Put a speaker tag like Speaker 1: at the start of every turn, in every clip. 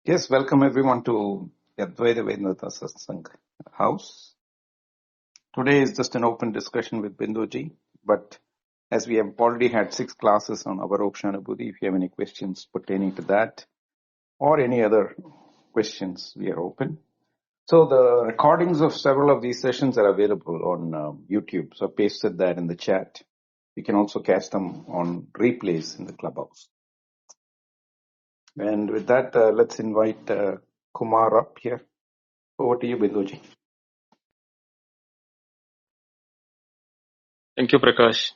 Speaker 1: Yes, welcome everyone to Advaita Vedanta Satsang House. Today is just an open discussion with Binduji, but as we have already had 6 classes on Avarokshanubhuti, if you have any questions pertaining to that or any other questions, we are open. So the recordings of several of these sessions are available on YouTube, so I pasted that in the chat. You can also catch them on replays in the clubhouse. And with that, let's invite Kumar up here. Over to you, Binduji.
Speaker 2: Thank you, Prakash.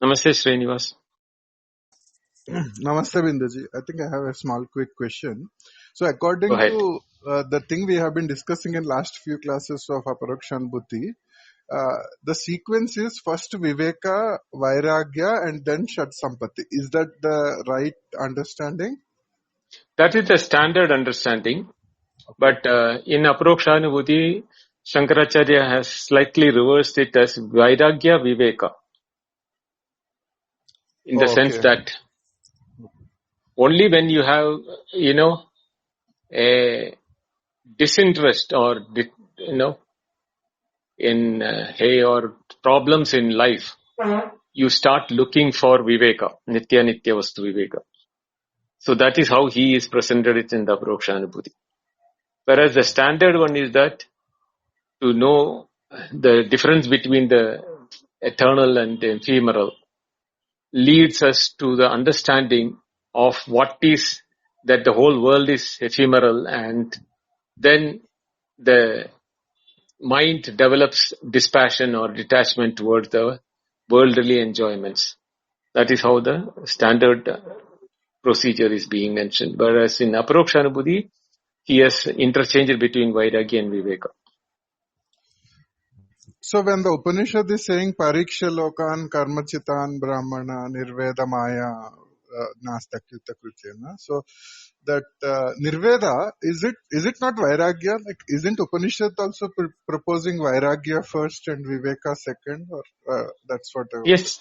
Speaker 2: Namaste, Srinivas.
Speaker 3: Namaste, Binduji. I think I have a small quick question. So
Speaker 2: Go
Speaker 3: according
Speaker 2: ahead.
Speaker 3: to the thing we have been discussing in last few classes of Aparokshanubhuti, the sequence is first Viveka, Vairagya and then Shat Sampatti. Is that the right understanding?
Speaker 2: That is the standard understanding. But in Aparokshanubhuti, Shankaracharya has slightly reversed it as Vairagya Viveka. In the sense
Speaker 3: Okay.
Speaker 2: that only when you have, a disinterest or, in or problems in life, you start looking for Viveka, Nitya Nitya Vastu Viveka. So that is how he is presented it in the Aparokshanubhuti. Whereas the standard one is that to know the difference between the eternal and the ephemeral leads us to the understanding of what is that the whole world is ephemeral, and then the mind develops dispassion or detachment towards the worldly enjoyments. That is how the standard procedure is being mentioned. Whereas in Aparokshanubhuti, he has interchanged between Vairagya and Viveka.
Speaker 3: So when the Upanishad is saying Pariksha Lokan, Karmachitan, Brahmana, Nirveda Maya, Nastakyuta Krutyena, so that Nirveda, is it not Vairagya? Like, isn't Upanishad also proposing Vairagya first and Viveka second? Or that's what I was...
Speaker 2: Yes,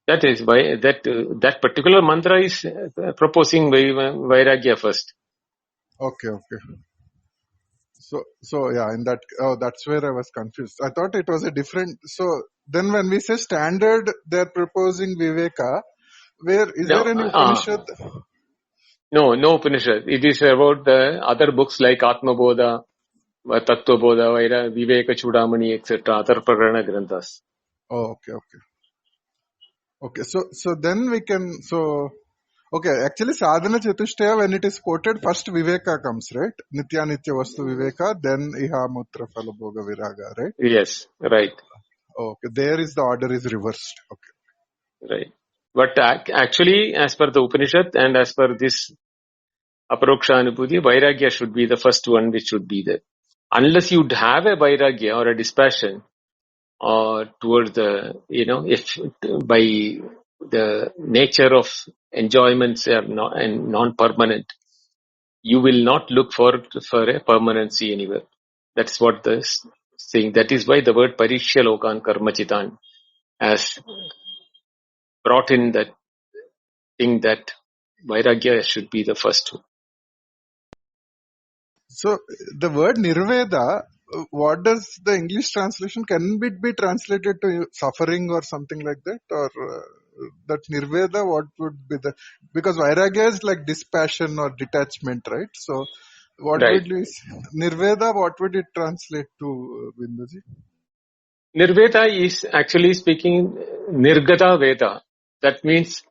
Speaker 2: that is why that particular mantra is proposing Vairagya first.
Speaker 3: Okay. So yeah, in that, that's where I was confused. I thought it was a different. So then when we say standard, they're proposing Viveka. Where is there any Upanishad?
Speaker 2: No Upanishad. It is about the other books like Atma Bodha, Tattva Bodha, Viveka Chudamani, etc. Other Prarana Granthas.
Speaker 3: Oh, okay. So then we can. Okay, actually Sadhana Chatushtaya, when it is quoted, first Viveka comes, right? Nitya Nitya Vastu Viveka, then Iha Mutra Phala Bhoga Viraga, right?
Speaker 2: Yes, right.
Speaker 3: Okay, there is the order is reversed. Okay.
Speaker 2: Right. But actually, as per the Upanishad and as per this Aparokshanubhuti, Vairagya should be the first one which should be there. Unless you have a Vairagya or a dispassion or towards the, if by the nature of enjoyments are non-permanent, you will not look for a permanency anywhere. That's what the saying. That is why the word Pariksha Lokan Karmachitan has brought in that thing that Vairagya should be the first one.
Speaker 3: So the word Nirveda, what does the English translation, can it be translated to suffering or something like that? Or that Nirveda, what would be the, because Vairagya is like dispassion or detachment, right? So what
Speaker 2: Right.
Speaker 3: would we, Nirveda, what would it translate to, Binduji?
Speaker 2: Nirveda is actually speaking Nirgata Veda. That means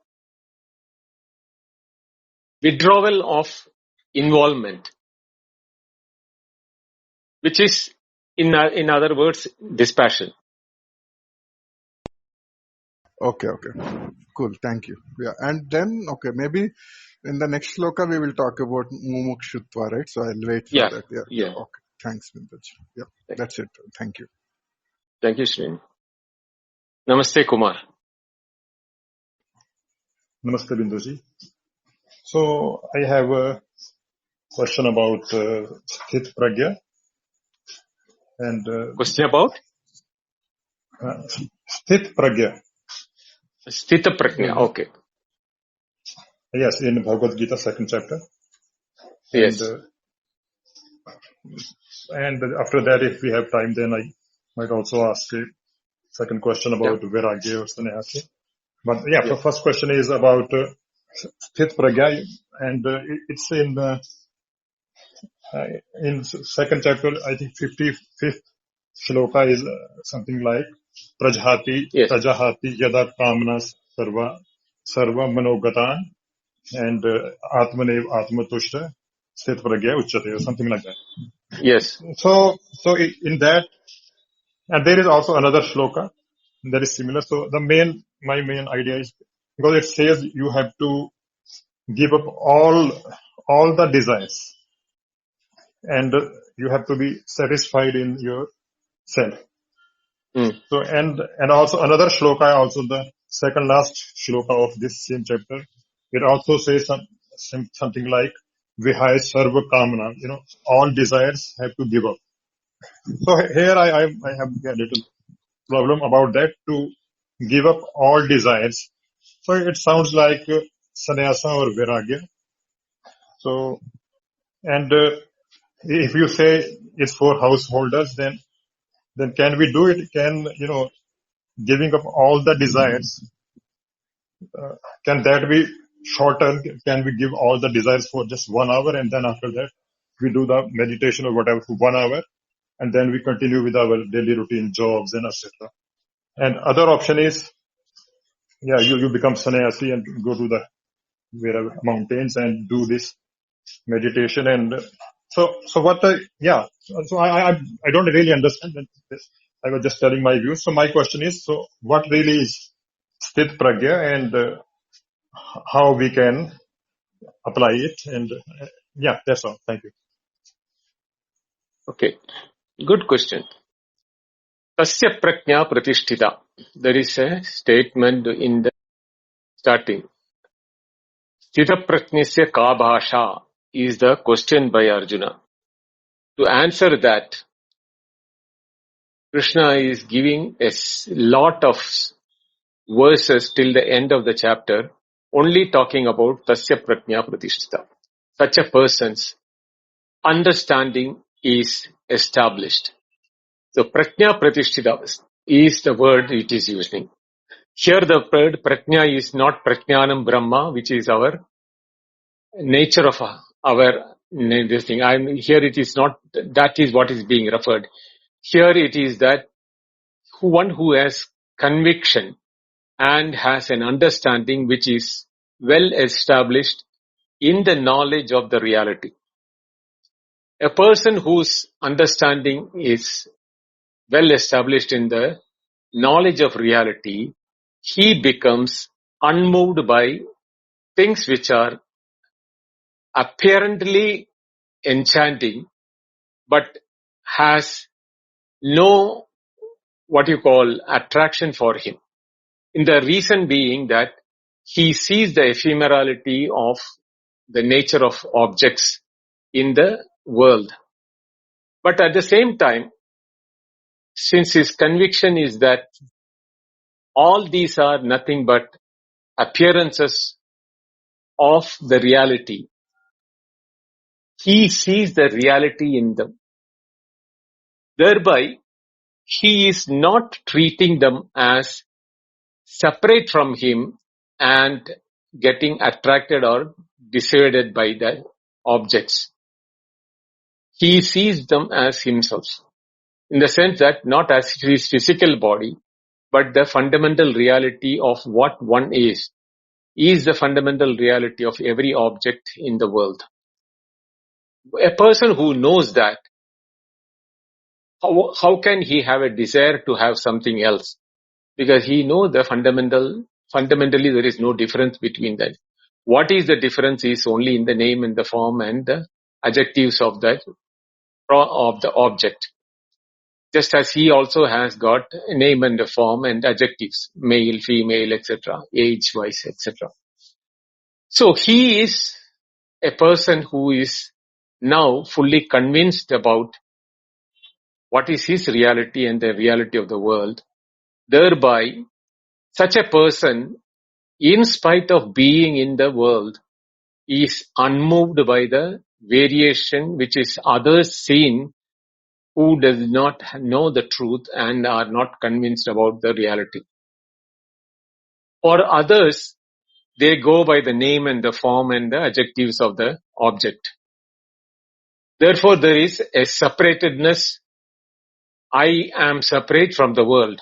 Speaker 2: withdrawal of involvement, which is in other words dispassion.
Speaker 3: Okay. Cool. Thank you. Yeah. And then, okay, maybe in the next shloka we will talk about mumukshutva, right? So I'll wait for that. Yeah. Okay. Thanks, Binduji. Yeah. That's it. Thank you.
Speaker 2: Thank you, Srini. Namaste, Kumar.
Speaker 4: Namaste, Binduji. So I have a question about Sthit Pragya. And
Speaker 2: question about
Speaker 4: Sthit Pragya.
Speaker 2: Sthita Prajna. Okay.
Speaker 4: Yes, in Bhagavad Gita, 2nd chapter.
Speaker 2: Yes.
Speaker 4: And after that, if we have time, then I might also ask a second question about Vairagya or Sannyasi. But yeah, first question is about Sthit Pragya, and it's in second chapter, I think 55th shloka is something like Prajahati Yada Kamnas Sarva Manogatan and Atmanev Atmatushta Sthit Pragya Uchate or something like that.
Speaker 2: Yes.
Speaker 4: So in that, and there is also another shloka that is similar. So my main idea is, because it says you have to give up all the desires, and you have to be satisfied in yourself. So and also another shloka, also the second last shloka of this same chapter, it also says something like Vihaya Sarva Kamana, all desires have to give up. So here I have a little problem about that, to give up all desires. So it sounds like sannyasa or vairagya. So, and if you say it's for householders, then can we do it? Can, giving up all the desires, can that be shortened? Can we give all the desires for just 1 hour, and then after that we do the meditation or whatever for 1 hour, and then we continue with our daily routine jobs and etc. And other option is, you become sannyasi and go to the wherever mountains and do this meditation. And so what so I don't really understand that. I was just telling my views. So my question is, so what really is Sthit Pragya, and how we can apply it? And that's all. Thank you.
Speaker 2: Okay. Good question. Tasya prajna pratishtita. There is a statement in the starting. Sthita prajnasya ka bhasha is the question by Arjuna. To answer that, Krishna is giving a lot of verses till the end of the chapter, only talking about tasya prajna pratishtita. Such a person's understanding is established. So prajna pratishtita is the word it is using. Here the word prajna is not prajnanam brahma, which is our nature of our this thing. Here it is not, that is what is being referred. Here it is that one who has conviction and has an understanding which is well established in the knowledge of the reality. A person whose understanding is well established in the knowledge of reality, he becomes unmoved by things which are apparently enchanting, but has no attraction for him. In the reason being that he sees the ephemerality of the nature of objects in the world. But at the same time, since his conviction is that all these are nothing but appearances of the reality, he sees the reality in them. Thereby, he is not treating them as separate from him and getting attracted or dissuaded by the objects. He sees them as himself, in the sense that not as his physical body, but the fundamental reality of what one is the fundamental reality of every object in the world. A person who knows that, how can he have a desire to have something else? Because he knows the fundamentally there is no difference between them. What is the difference is only in the name and the form and the adjectives of the object. Just as he also has got a name and a form and adjectives, male, female, etc., age-wise, etc. So he is a person who is now fully convinced about what is his reality and the reality of the world. Thereby, such a person in spite of being in the world, is unmoved by the variation which is others seen who does not know the truth and are not convinced about the reality. For others, they go by the name and the form and the adjectives of the object. Therefore, there is a separatedness. I am separate from the world,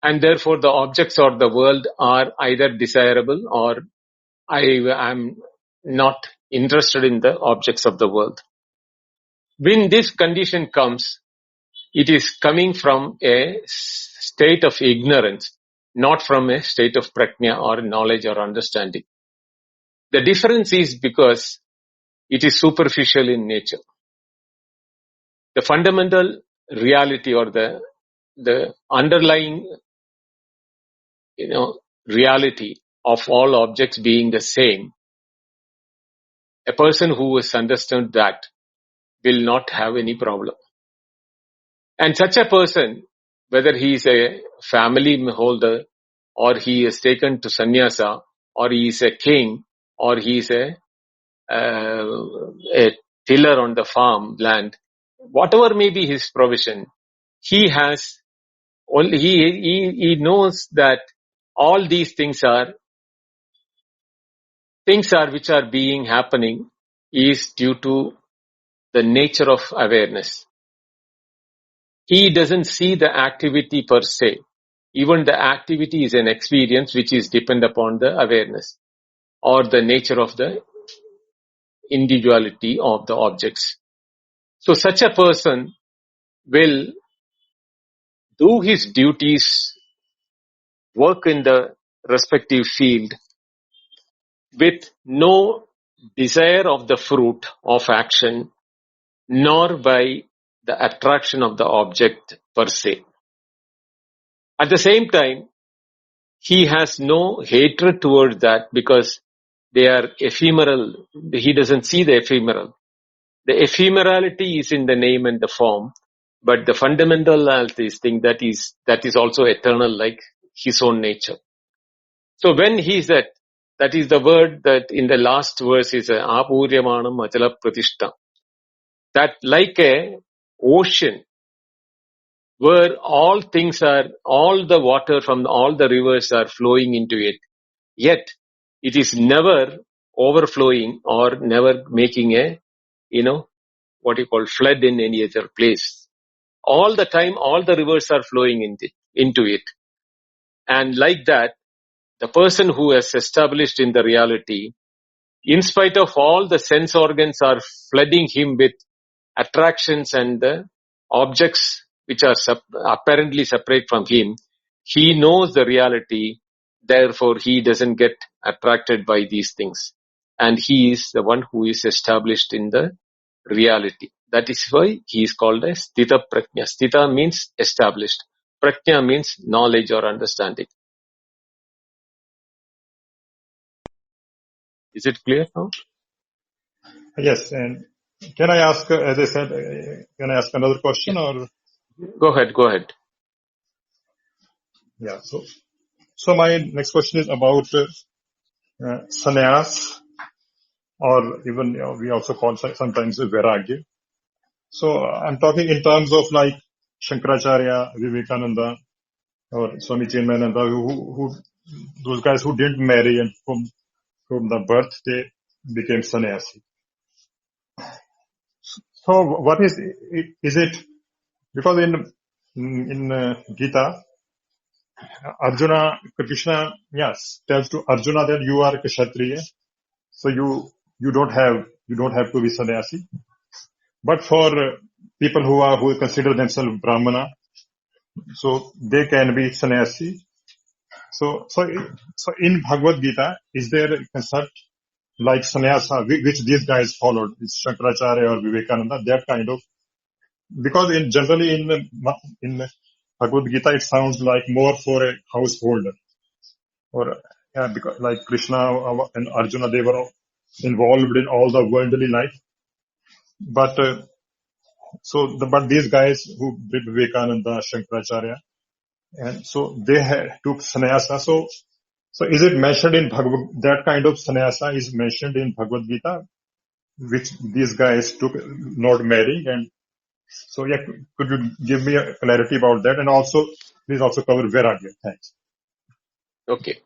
Speaker 2: and therefore the objects of the world are either desirable or I am not interested in the objects of the world. When this condition comes, it is coming from a state of ignorance, not from a state of prajna or knowledge or understanding. The difference is because it is superficial in nature. The fundamental reality or the underlying, reality of all objects being the same, a person who has understood that will not have any problem. And such a person, whether he is a family holder or he is taken to sannyasa or he is a king or he is a tiller on the farm land, whatever may be his provision, he has only he knows that all these things which are being happening is due to the nature of awareness. He doesn't see the activity per se. Even the activity is an experience which is dependent upon the awareness or the nature of the individuality of the objects. So such a person will do his duties, work in the respective field with no desire of the fruit of action, nor by the attraction of the object per se. At the same time, he has no hatred towards that because they are ephemeral. He doesn't see the ephemeral. The ephemerality is in the name and the form, but the fundamentality is thing that is also eternal, like his own nature. So when he is that is the word that in the last verse is apuryamanam achala pratishta. That like a ocean where all the water from all the rivers are flowing into it, yet it is never overflowing or never making a, what you call flood in any other place. All the time, all the rivers are flowing into it. And like that, the person who has established in the reality, in spite of all the sense organs are flooding him with attractions and the objects which are apparently separate from him, he knows the reality, therefore he doesn't get attracted by these things. And he is the one who is established in the reality. That is why he is called as Sthita Prajna. Sthita means established. Prajna means knowledge or understanding. Is it clear now?
Speaker 4: Yes, and can I ask, as I said, can I ask another question or?
Speaker 2: Go ahead.
Speaker 4: Yeah, so my next question is about sannyas, or even we also call sometimes vairagya. So I'm talking in terms of like Shankaracharya, Vivekananda, or Swami Chinmayananda, who those guys who didn't marry and from the birth they became sannyasi. So what is it? Because in Gita, Arjuna, Krishna, yes, tells to Arjuna that you are a Kshatriya, so you don't have to be sannyasi. But for people who consider themselves Brahmana, so they can be sannyasi. So in Bhagavad Gita, is there a concept like sannyasa, which these guys followed, it's Shankaracharya or Vivekananda, that kind of? Because generally in Bhagavad Gita, it sounds like more for a householder, or because like Krishna and Arjuna, they were involved in all the worldly life, but but these guys who did Vivekananda, Shankaracharya, and so they took sannyasa. So So is it mentioned in that kind of sannyasa is mentioned in Bhagavad Gita, which these guys took, not marrying? And so yeah, could you give me a clarity about that? And also, please also cover Vairagya. Thanks.
Speaker 2: Okay.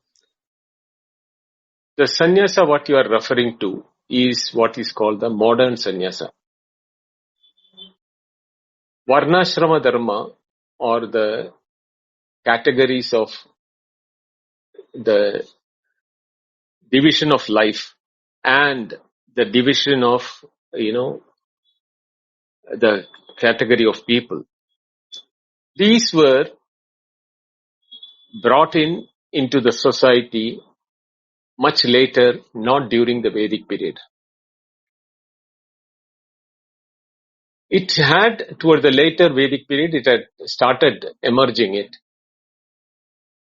Speaker 2: The sannyasa what you are referring to is what is called the modern sannyasa. Varnashrama dharma, or the categories of the division of life and the division of, the category of people. These were brought into the society much later, not during the Vedic period. It had, toward the later Vedic period, it had started emerging it.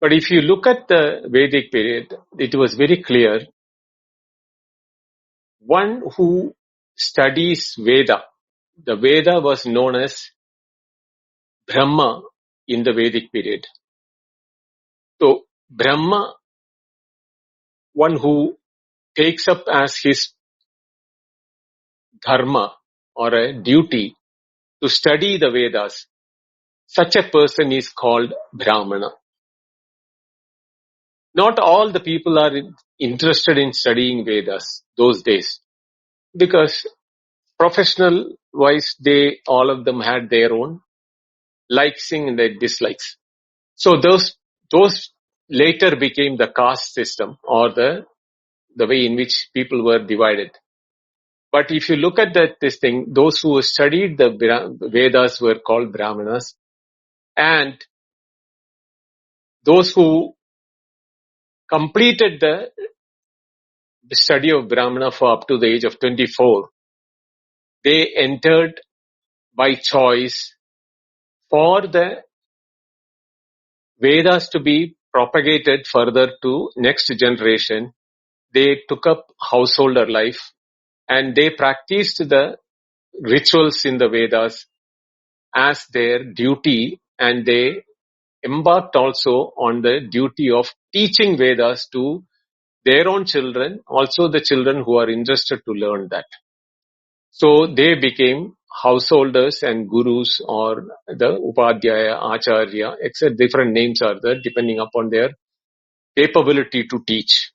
Speaker 2: But if you look at the Vedic period, it was very clear. One who studies Veda, the Veda was known as Brahma in the Vedic period. So, Brahma, one who takes up as his dharma or a duty to study the Vedas, such a person is called Brahmana. Not all the people are interested in studying Vedas those days, because professional wise, all of them had their own likes and their dislikes. So those later became the caste system, or the way in which people were divided. But if you look at this thing, those who studied the Vedas were called Brahmanas, and those who completed the study of Brahmana for up to the age of 24, they entered by choice for the Vedas to be propagated further to next generation. They took up householder life and they practiced the rituals in the Vedas as their duty, and they embarked also on the duty of teaching Vedas to their own children, also the children who are interested to learn that. So they became householders and gurus, or the Upadhyaya, Acharya, etc. Different names are there depending upon their capability to teach.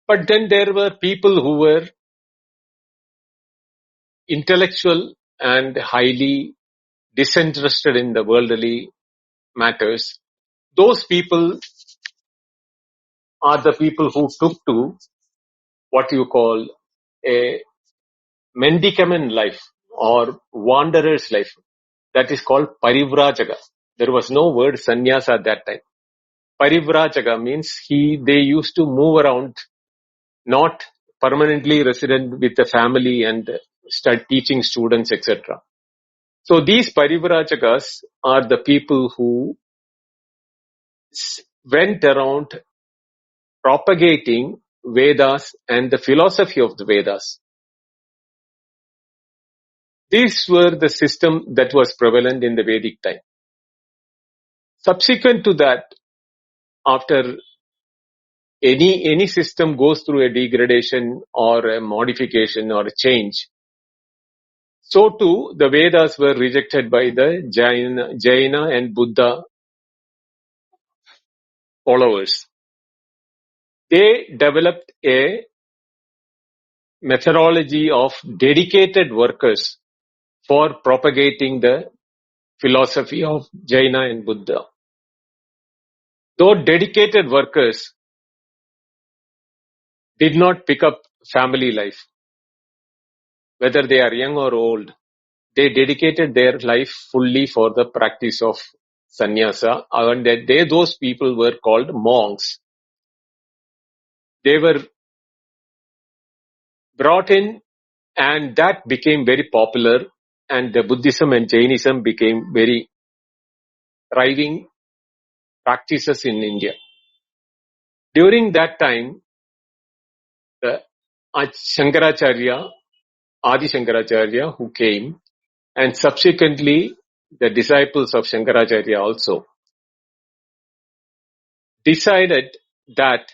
Speaker 2: But then there were people who were intellectual and highly disinterested in the worldly matters. Those people are the people who took to what you call a mendicant life or wanderer's life. That is called Parivrajaka. There was no word sannyasa at that time. Parivrajaka means they used to move around, not permanently resident with the family and start teaching students, etc. So these Parivrajakas are the people who went around propagating Vedas and the philosophy of the Vedas. These were the system that was prevalent in the Vedic time. Subsequent to that, after any system goes through a degradation or a modification or a change, so too the Vedas were rejected by the Jaina and Buddha followers. They developed a methodology of dedicated workers for propagating the philosophy of Jaina and Buddha. Though dedicated workers did not pick up family life, whether they are young or old, they dedicated their life fully for the practice of sannyasa, and those people were called monks. They were brought in, and that became very popular, and the Buddhism and Jainism became very thriving practices in India. During that time, the Shankaracharya, Adi Shankaracharya, who came, and subsequently the disciples of Shankaracharya also, decided that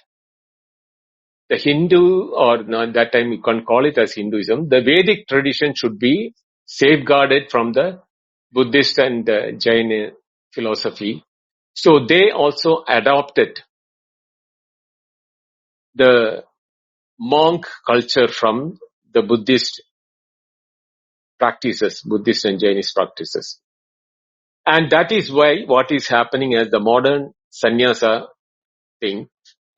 Speaker 2: the Hindu, or not that time you can't call it as Hinduism, the Vedic tradition should be safeguarded from the Buddhist and Jain philosophy. So they also adopted the monk culture from the Buddhist practices, Buddhist and Jainist practices. And that is why what is happening as the modern sannyasa thing,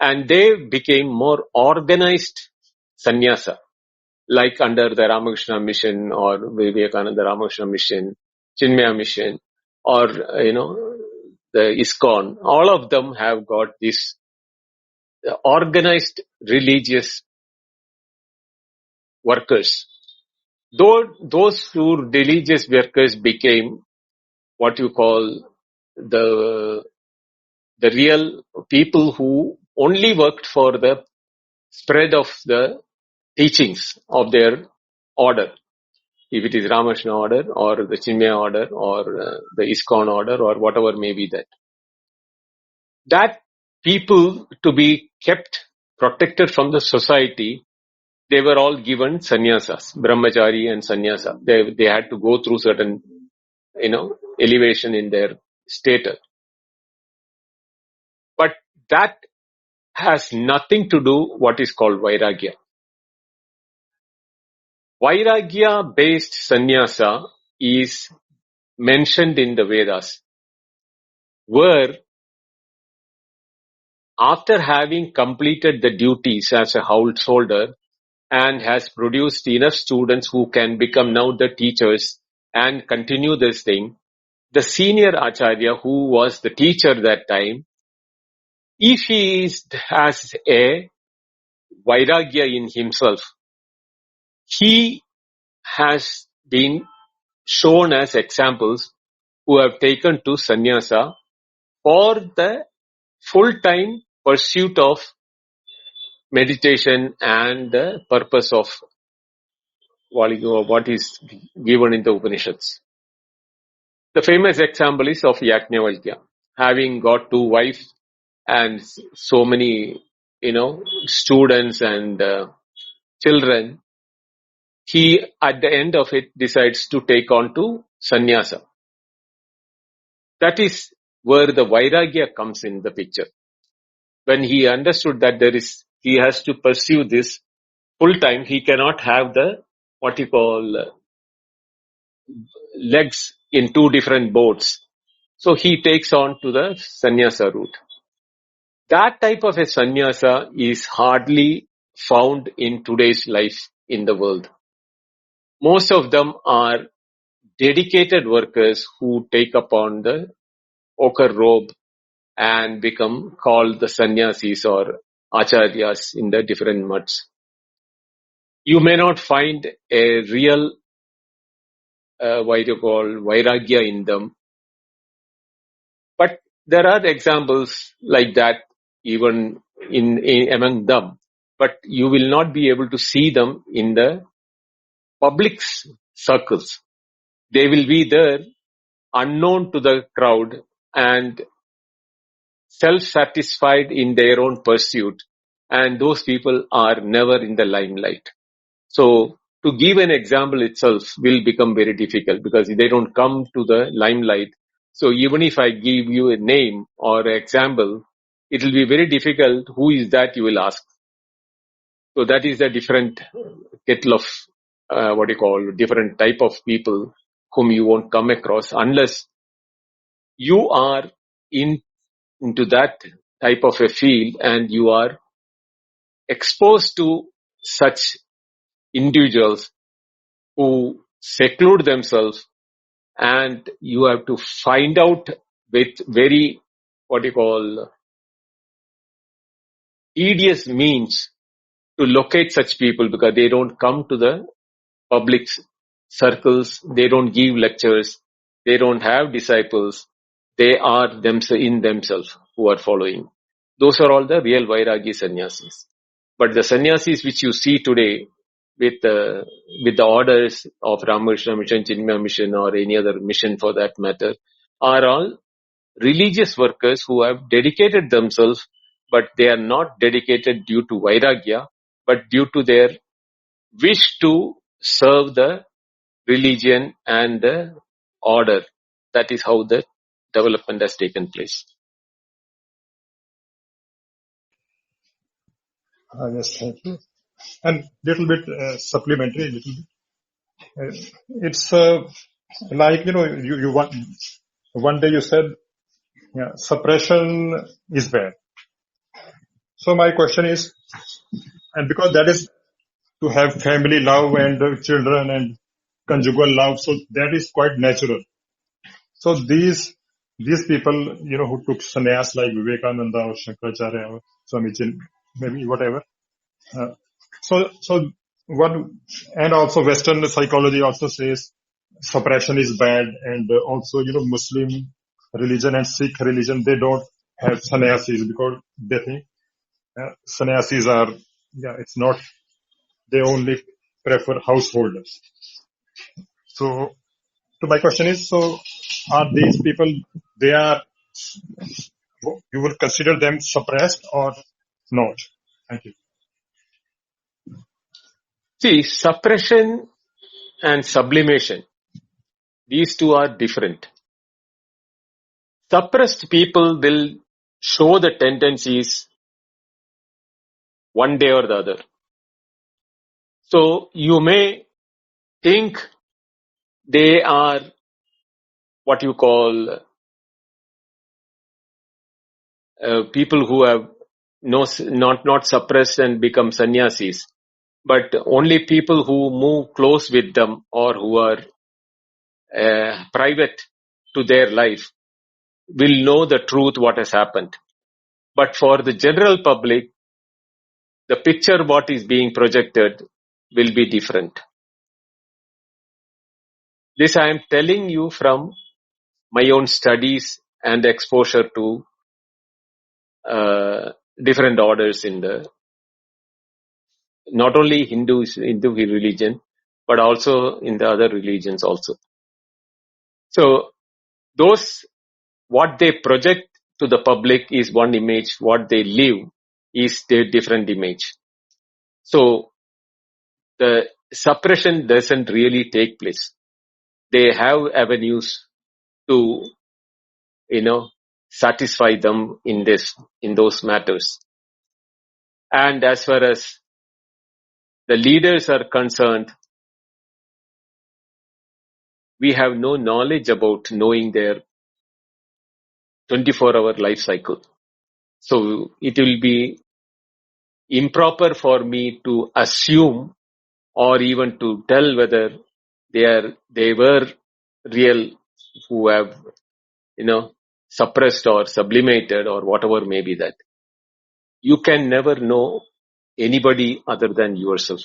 Speaker 2: and they became more organized sannyasa, like under the Ramakrishna mission or Vivekananda Ramakrishna mission, Chinmaya mission, or, the ISKCON. All of them have got this organized religious workers. Though those who religious workers became what you call the real people who only worked for the spread of the teachings of their order. If it is Ramakrishna order or the Chinmaya order or the ISKCON order or whatever may be that people to be kept protected from the society, they were all given sannyasas, brahmachari and sannyasa. They had to go through certain, elevation in their status. But that has nothing to do what is called Vairagya. Vairagya based sannyasa is mentioned in the Vedas, where after having completed the duties as a householder and has produced enough students who can become now the teachers and continue this thing, the senior acharya who was the teacher that time, if he has a vairagya in himself, he has been shown as examples who have taken to sannyasa for the full-time pursuit of meditation and the purpose of what is given in the Upanishads. The famous example is of Yajnavalkya, having got 2 wives and so many, students and children. He, at the end of it, decides to take on to sannyasa. That is where the vairagya comes in the picture. When he understood that he has to pursue this full time, he cannot have the, what you call, legs in 2 different boats. So he takes on to the sannyasa route. That type of a sannyasa is hardly found in today's life in the world. Most of them are dedicated workers who take upon the ochre robe and become called the sannyasis or acharyas in the different mutts. You may not find a real vairagya in them, but there are examples like that even in among them, but you will not be able to see them in the public circles. They will be there unknown to the crowd and self-satisfied in their own pursuit, and those people are never in the limelight. So to give an example itself will become very difficult because they don't come to the limelight. So even if I give you a name or an example, it will be very difficult. Who is that, you will ask. So that is a different kettle of, different type of people whom you won't come across unless you are into that type of a field and you are exposed to such individuals who seclude themselves, and you have to find out with very, tedious means to locate such people because they don't come to the public circles, they don't give lectures, they don't have disciples, they are in themselves who are following. Those are all the real Vairagi sannyasis. But the sannyasis which you see today with the orders of Ramakrishna Mission, Chinmaya Mission or any other mission for that matter are all religious workers who have dedicated themselves, but they are not dedicated due to vairagya, but due to their wish to serve the religion and the order. That is how the development has taken place.
Speaker 4: Yes, thank you. And little bit supplementary, little bit. It's like, you one day you said, suppression is bad. So my question is, and because that is to have family love and children and conjugal love, so that is quite natural. So these people, who took sannyas like Vivekananda or Shankaracharya or Swamiji, maybe whatever. So what, and also Western psychology also says suppression is bad, and also, Muslim religion and Sikh religion, they don't have sannyasis because they think sannyasis are, it's not, they only prefer householders. So my question is, so are these people, you would consider them suppressed or not? Thank you.
Speaker 2: See, suppression and sublimation, these two are different. Suppressed people will show the tendencies one day or the other. So you may think they are what you call people who have not suppressed and become sannyasis, but only people who move close with them or who are private to their life will know the truth what has happened. But for the general public, the picture what is being projected will be different. This I am telling you from my own studies and exposure to different orders in the not only Hindu religion, but also in the other religions also. So those, what they project to the public is one image, what they live is their different image. So the suppression doesn't really take place. They have avenues to, satisfy them in those matters. And as far as the leaders are concerned, we have no knowledge about knowing their 24-hour life cycle. So it will be improper for me to assume or even to tell whether they were real who have, suppressed or sublimated or whatever may be that. You can never know anybody other than yourself.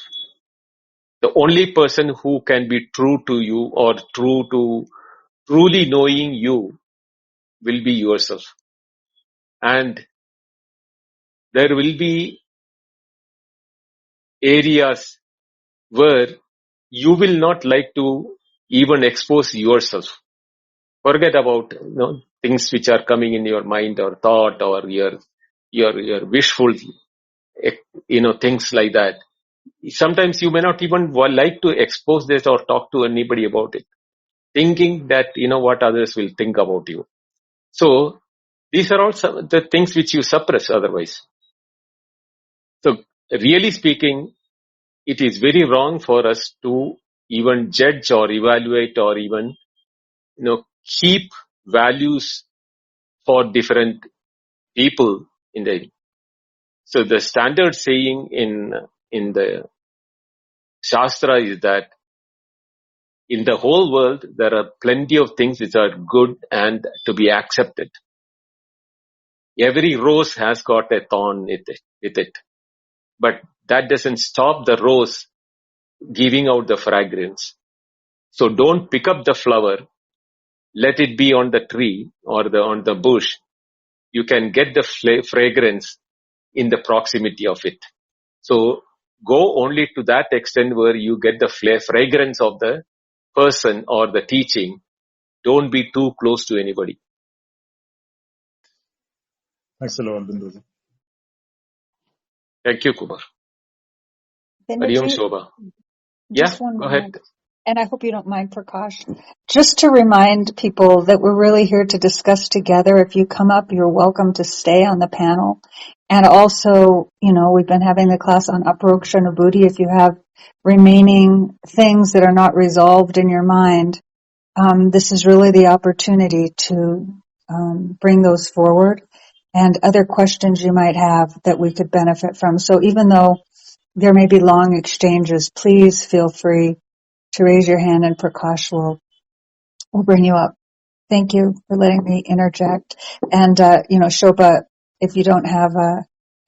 Speaker 2: The only person who can be true to you or truly knowing you will be yourself. And there will be areas where you will not like to even expose yourself. Forget about things which are coming in your mind or thought or your wishful things like that. Sometimes you may not even like to expose this or talk to anybody about it, thinking that what others will think about you. So these are all the things which you suppress otherwise. So really speaking, it is very wrong for us to even judge or evaluate or even keep values for different people in the. So the standard saying in the Shastra is that in the whole world there are plenty of things which are good and to be accepted. Every rose has got a thorn with it. But that doesn't stop the rose giving out the fragrance. So don't pick up the flower, let it be on the tree or on the bush. You can get the fragrance in the proximity of it. So go only to that extent where you get the fragrance of the person or the teaching. Don't be too close to anybody.
Speaker 4: Thanks a lot, Binduji.
Speaker 2: Thank you, Kumar. Hariom
Speaker 5: Binduji,
Speaker 2: Shobha. Yeah,
Speaker 5: just one
Speaker 2: go ahead.
Speaker 5: moment. And I hope you don't mind, Prakash. Just to remind people that we're really here to discuss together. If you come up, you're welcome to stay on the panel. And also, we've been having the class on Aparoksha Nubhuti. If you have remaining things that are not resolved in your mind, this is really the opportunity to bring those forward and other questions you might have that we could benefit from. So even though there may be long exchanges, please feel free to raise your hand and Prakash will bring you up. Thank you for letting me interject. And, Shobha, if you don't have,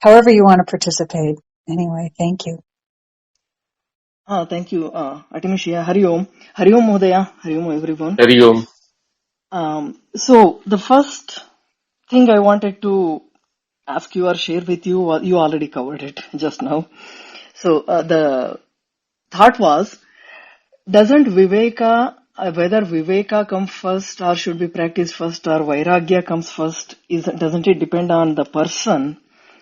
Speaker 5: however you want to participate. Anyway, thank you.
Speaker 6: Thank you, Atimishya. Hari Om. Hari Om, Modaya. Hari Om, everyone.
Speaker 2: Hariom.
Speaker 6: So, the first thing I wanted to ask you or share with you, you already covered it just now. So, the thought was, doesn't Viveka, whether Viveka comes first or should be practiced first or Vairagya comes first, doesn't it depend on the person,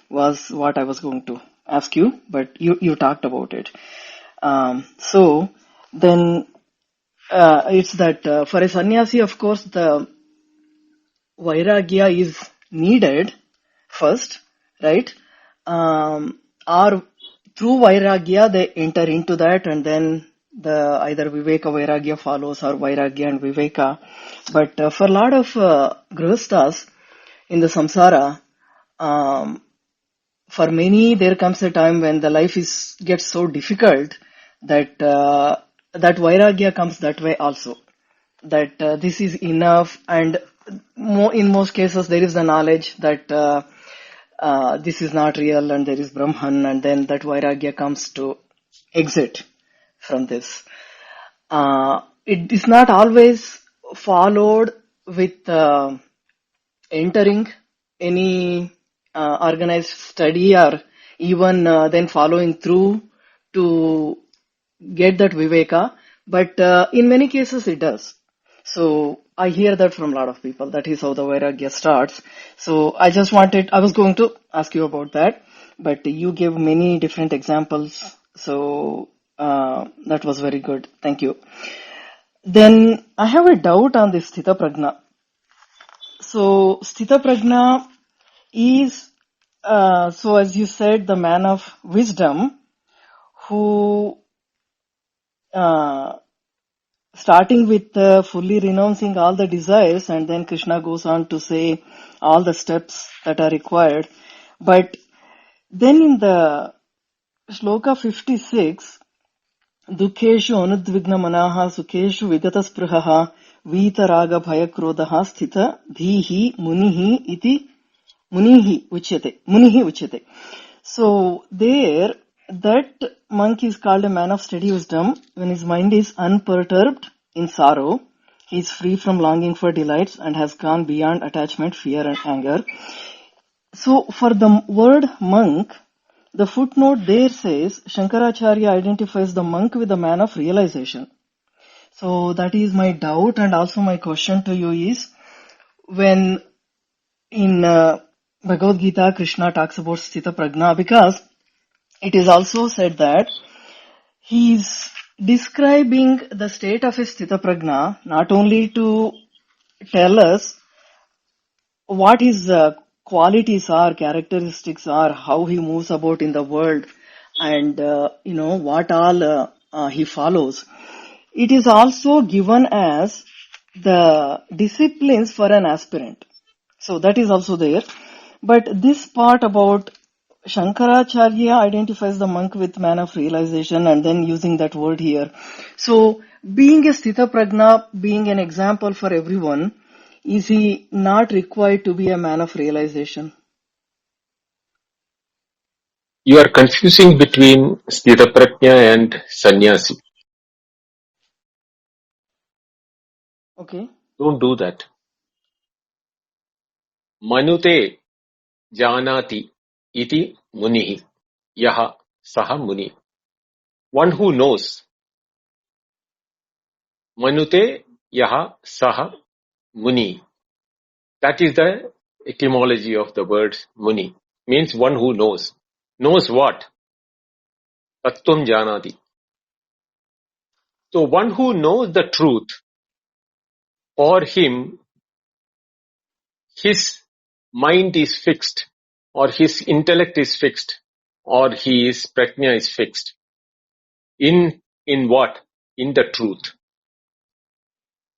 Speaker 6: was what I was going to ask you, but you talked about it. So then it's that for a sannyasi, of course, the Vairagya is needed first, right? Or through Vairagya they enter into that, and then the either Viveka Vairagya follows or Vairagya and Viveka. But for a lot of grihasthas in the samsara, for many there comes a time when the life gets so difficult that that Vairagya comes that way also. That this is enough, and in most cases there is the knowledge that this is not real and there is Brahman, and then that Vairagya comes to exit from this. It is not always followed with entering any organized study or even then following through to get that Viveka, but in many cases it does. So I hear that from a lot of people. That is how the Vairagya starts. So I was going to ask you about that, but you gave many different examples. So that was very good. Thank you. Then I have a doubt on this Sthita Prajna. So Sthita Prajna is, so as you said, the man of wisdom who starting with fully renouncing all the desires, and then Krishna goes on to say all the steps that are required. But then in the Shloka 56, Dukheshu anudvigna manaha sukheshu vigata spruhaha vita raga bhaya krodha sthita dhihi munihi uchyate. So there, that monk is called a man of steady wisdom when his mind is unperturbed in sorrow. He is free from longing for delights and has gone beyond attachment, fear and anger. So for the word monk, the footnote there says Shankaracharya identifies the monk with the man of realization. So that is my doubt, and also my question to you is, when in Bhagavad Gita Krishna talks about Sthita Prajna, because it is also said that he is describing the state of his Sthita Prajna not only to tell us what his qualities are, characteristics are, how he moves about in the world, and what all he follows. It is also given as the disciplines for an aspirant. So that is also there. But this part about Shankaracharya identifies the monk with man of realization, and then using that word here. So being a Sthita Prajna, being an example for everyone, is he not required to be a man of realization?
Speaker 2: You are confusing between Sthita Prajna and Sannyasi.
Speaker 6: Okay.
Speaker 2: Don't do that. Manute janati iti munihi yaha saha muni. One who knows. Manute yaha saha muni. That is the etymology of the word Muni. Means one who knows. Knows what? Tattvam Janati. So one who knows the truth, for him, his mind is fixed, or his intellect is fixed, or his prajna is fixed. In what? In the truth.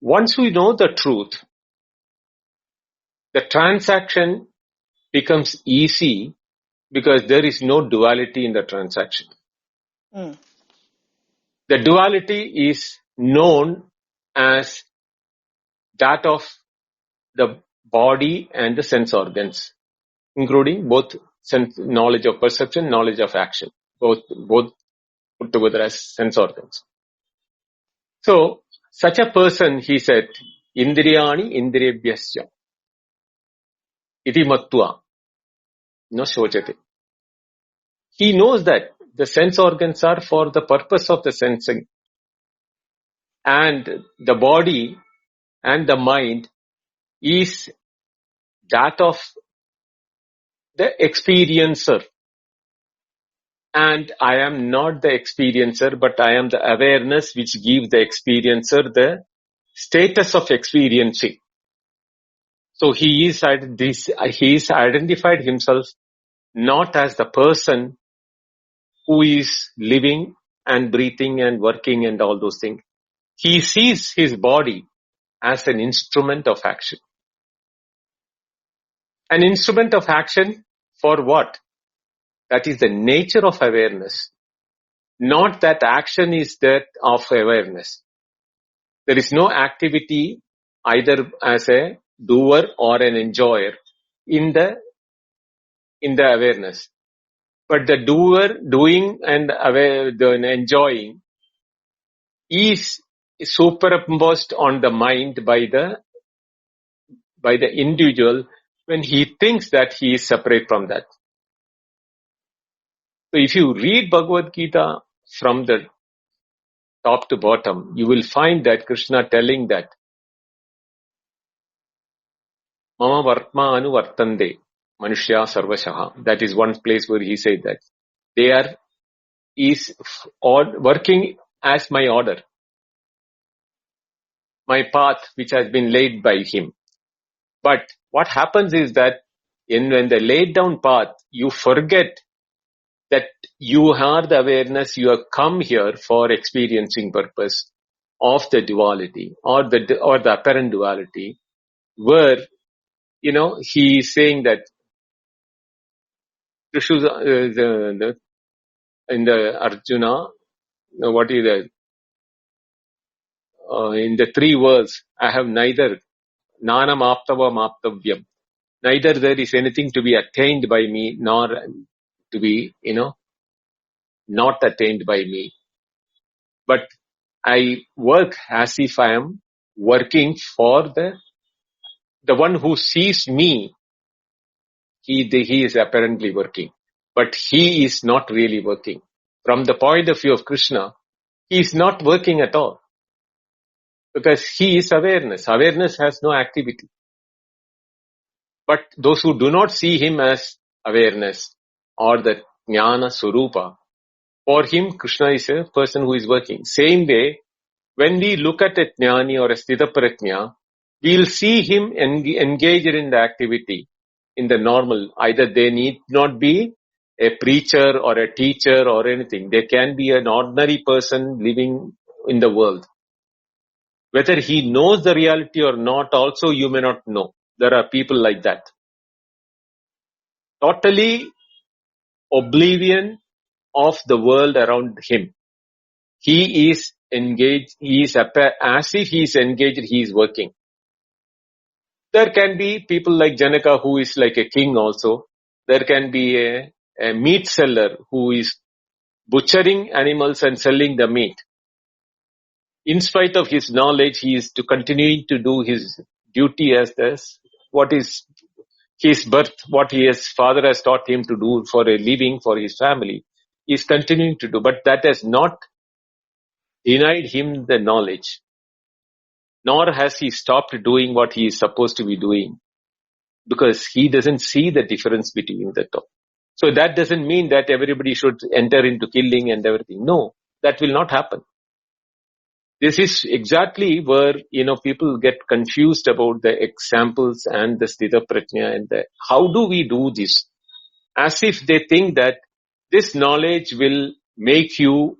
Speaker 2: Once we know the truth, the transaction becomes easy because there is no duality in the transaction.
Speaker 6: Mm.
Speaker 2: The duality is known as that of the body and the sense organs, including both knowledge of perception, knowledge of action, both put together as sense organs. So, such a person, he said, Indriyani Indriyabhyasya iti matva no shochate. He knows that the sense organs are for the purpose of the sensing, and the body and the mind is that of the experiencer. And I am not the experiencer, but I am the awareness which gives the experiencer the status of experiencing. So he is identified himself not as the person who is living and breathing and working and all those things. He sees his body as an instrument of action. An instrument of action for what? That is the nature of awareness. Not that action is that of awareness. There is no activity either as a doer or an enjoyer in the awareness. But the doer, doing and enjoying is superimposed on the mind by the individual when he thinks that he is separate from that. So if you read Bhagavad Gita from the top to bottom, you will find that Krishna telling that Mama Vartma Anu Vartande Manushya Sarvashaha. That is one place where he said that they are working as my order, my path which has been laid by him. But what happens is that when they laid down path, you forget that you are the awareness, you have come here for experiencing purpose of the duality or the apparent duality, where, he is saying that in the Arjuna, what is that? In the three worlds, I have neither nanam aptava maptavyam. Neither there is anything to be attained by me, nor to be, not attained by me. But I work as if I am working for the one who sees me. He is apparently working, but he is not really working. From the point of view of Krishna, he is not working at all, because he is awareness. Awareness has no activity. But those who do not see him as awareness or the jnana surupa, for him Krishna is a person who is working. Same way, when we look at a jnani or a sthita prajna, we'll see him engaged in the activity in the normal. Either they need not be a preacher or a teacher or anything. They can be an ordinary person living in the world. Whether he knows the reality or not, also you may not know. There are people like that. Totally oblivion of the world around him. He is engaged, as if he is engaged, he is working. There can be people like Janaka who is like a king also. There can be a meat seller who is butchering animals and selling the meat. In spite of his knowledge, he is to continue to do his duty as what is his birth, what his father has taught him to do for a living for his family. He is continuing to do, but that has not denied him the knowledge, nor has he stopped doing what he is supposed to be doing. because he doesn't see the difference between the two. So that doesn't mean that everybody should enter into killing and everything. No, that will not happen. This is exactly where, people get confused about the examples and the Sthita Prajna and how do we do this? As if they think that this knowledge will make you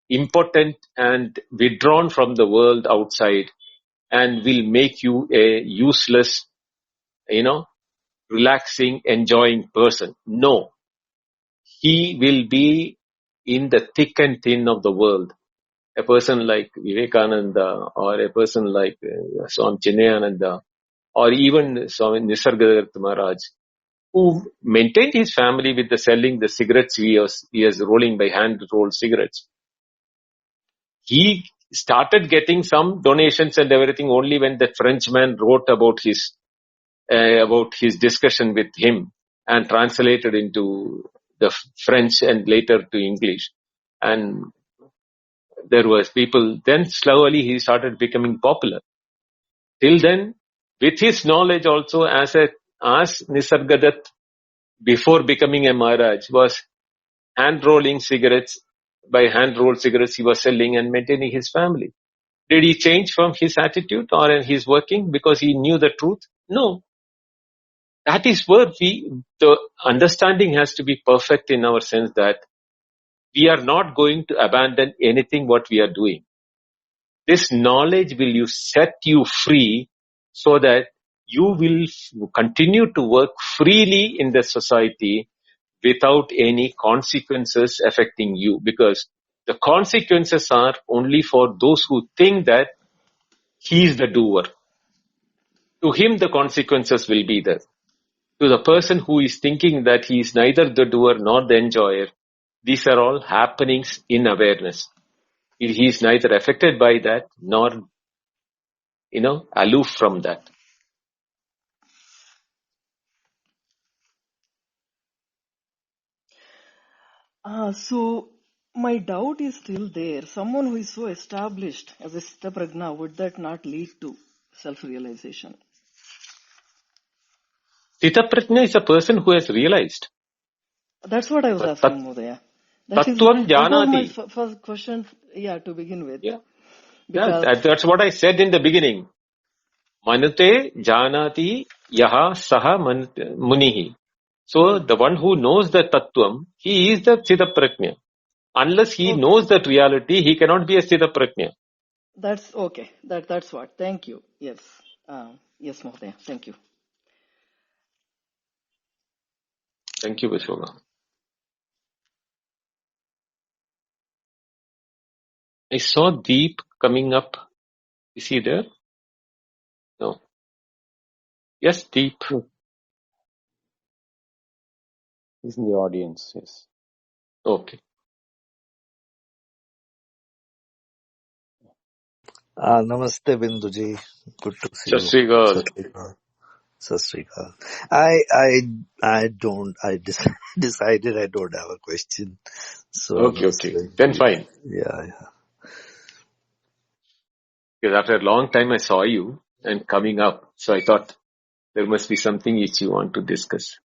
Speaker 2: impotent and withdrawn from the world outside and will make you a useless, relaxing, enjoying person. No. He will be in the thick and thin of the world. A person like Vivekananda or a person like Swami Chinmayananda or even Swami Nisargadatta Maharaj, who maintained his family with selling the cigarettes he was rolling by hand-rolled cigarettes. He started getting some donations and everything only when the Frenchman wrote about his discussion with him and translated into the French and later to English. And there was people, then slowly he started becoming popular. Till then, with his knowledge also as Nisargadatta, before becoming a Maharaj, was hand-rolling cigarettes. By hand-rolled cigarettes he was selling and maintaining his family. Did he change from his attitude or in his working because he knew the truth? No. That is where the understanding has to be perfect in our sense that we are not going to abandon anything what we are doing. This knowledge will set you free so that you will continue to work freely in the society without any consequences affecting you, because the consequences are only for those who think that he is the doer. To him, the consequences will be there. To the person who is thinking that he is neither the doer nor the enjoyer, these are all happenings in awareness. He is neither affected by that nor, aloof from that.
Speaker 6: So my doubt is still there. Someone who is so established as a Sthita Prajna, would that not lead to self-realization?
Speaker 2: Sthita Prajna is a person who has realized.
Speaker 6: That's what I was asking, Modaya. That
Speaker 2: Tattvam
Speaker 6: was my
Speaker 2: janati.
Speaker 6: first question, to begin with.
Speaker 2: Yeah, that's what I said in the beginning. Manute janati yaha saha munihi. So the one who knows the tattvam, he is the Sthita Prajna. Unless he knows that reality, he cannot be a Sthita Prajna.
Speaker 6: That's okay. That's what. Thank you. Yes. Yes, Mahodaya. Thank you.
Speaker 2: Thank you, Vishwanath. I saw Deep coming up. Is he there? No. Yes, Deep.
Speaker 1: He's in the audience, yes.
Speaker 2: Okay.
Speaker 7: Namaste, Binduji. Good to see you.
Speaker 2: Sastrikal.
Speaker 7: Sastrikal. I decided I don't have a question. So
Speaker 2: Okay. Then fine.
Speaker 7: Yeah.
Speaker 2: Because after a long time I saw you and coming up, so I thought there must be something which you want to discuss.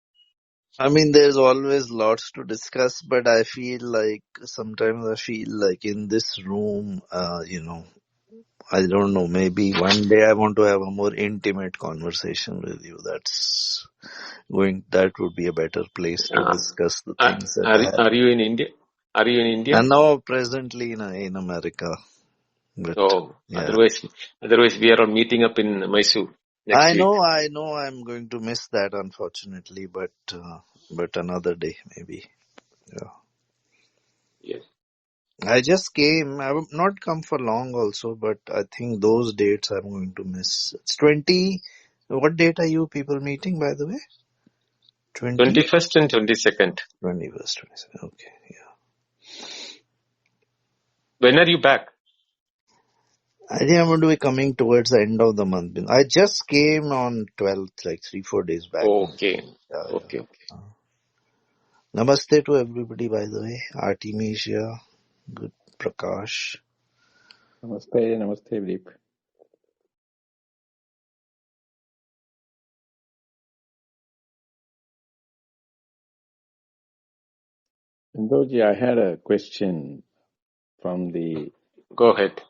Speaker 7: I mean, there's always lots to discuss, but sometimes I feel like in this room, I don't know, maybe one day I want to have a more intimate conversation with you. That would be a better place to discuss the things that
Speaker 2: Are you in India? Are you in India?
Speaker 7: And now presently in America. But,
Speaker 2: otherwise we are on meeting up in Mysore next week.
Speaker 7: I know I'm going to miss that, unfortunately, but another day maybe. Yeah.
Speaker 2: Yes.
Speaker 7: I just came. I will not come for long also, but I think those dates I'm going to miss. It's 20. What date are you people meeting, by the way?
Speaker 2: 21st and 22nd.
Speaker 7: 21st, 22nd. Okay, yeah.
Speaker 2: When are you back?
Speaker 7: I think I'm going to be coming towards the end of the month. I just came on 12th, like 3-4 days back.
Speaker 2: Okay. Okay.
Speaker 7: Namaste to everybody, by the way. Artemisia, good Prakash.
Speaker 1: Namaste, Deep. Indoji, I had a question from the
Speaker 2: Go ahead.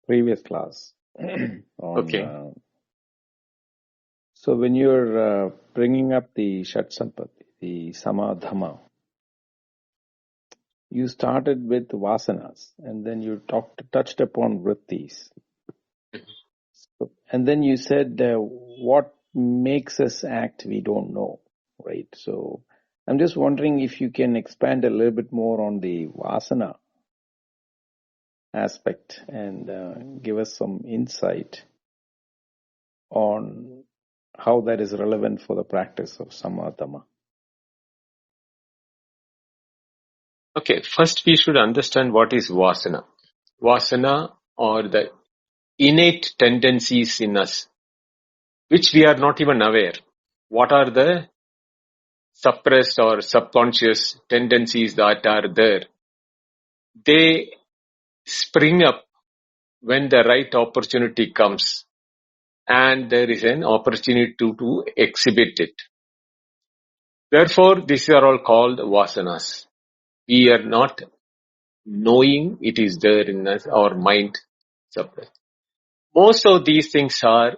Speaker 1: previous class
Speaker 2: Okay.
Speaker 1: so when you're bringing up the Shat Sampati, the Samadhama, you started with vasanas and then you touched upon vrittis. And then you said what makes us act, we don't know, right? So I'm just wondering if you can expand a little bit more on the vasana aspect and give us some insight on how that is relevant for the practice of samadhama.
Speaker 2: Okay. First, we should understand what is vasana. Vasana are the innate tendencies in us, which we are not even aware. What are the suppressed or subconscious tendencies that are there? They spring up when the right opportunity comes and there is an opportunity to exhibit it. Therefore, these are all called vasanas. We are not knowing it is there in us, our mind suppressed. Most of these things are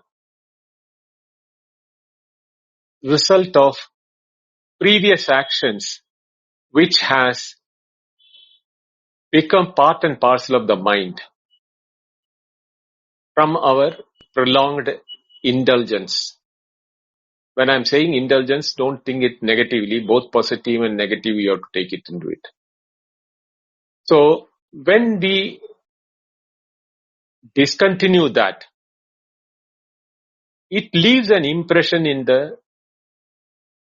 Speaker 2: result of previous actions which has become part and parcel of the mind from our prolonged indulgence. When I'm saying indulgence, don't think it negatively. Both positive and negative, you have to take it into it. So when we discontinue that, it leaves an impression in the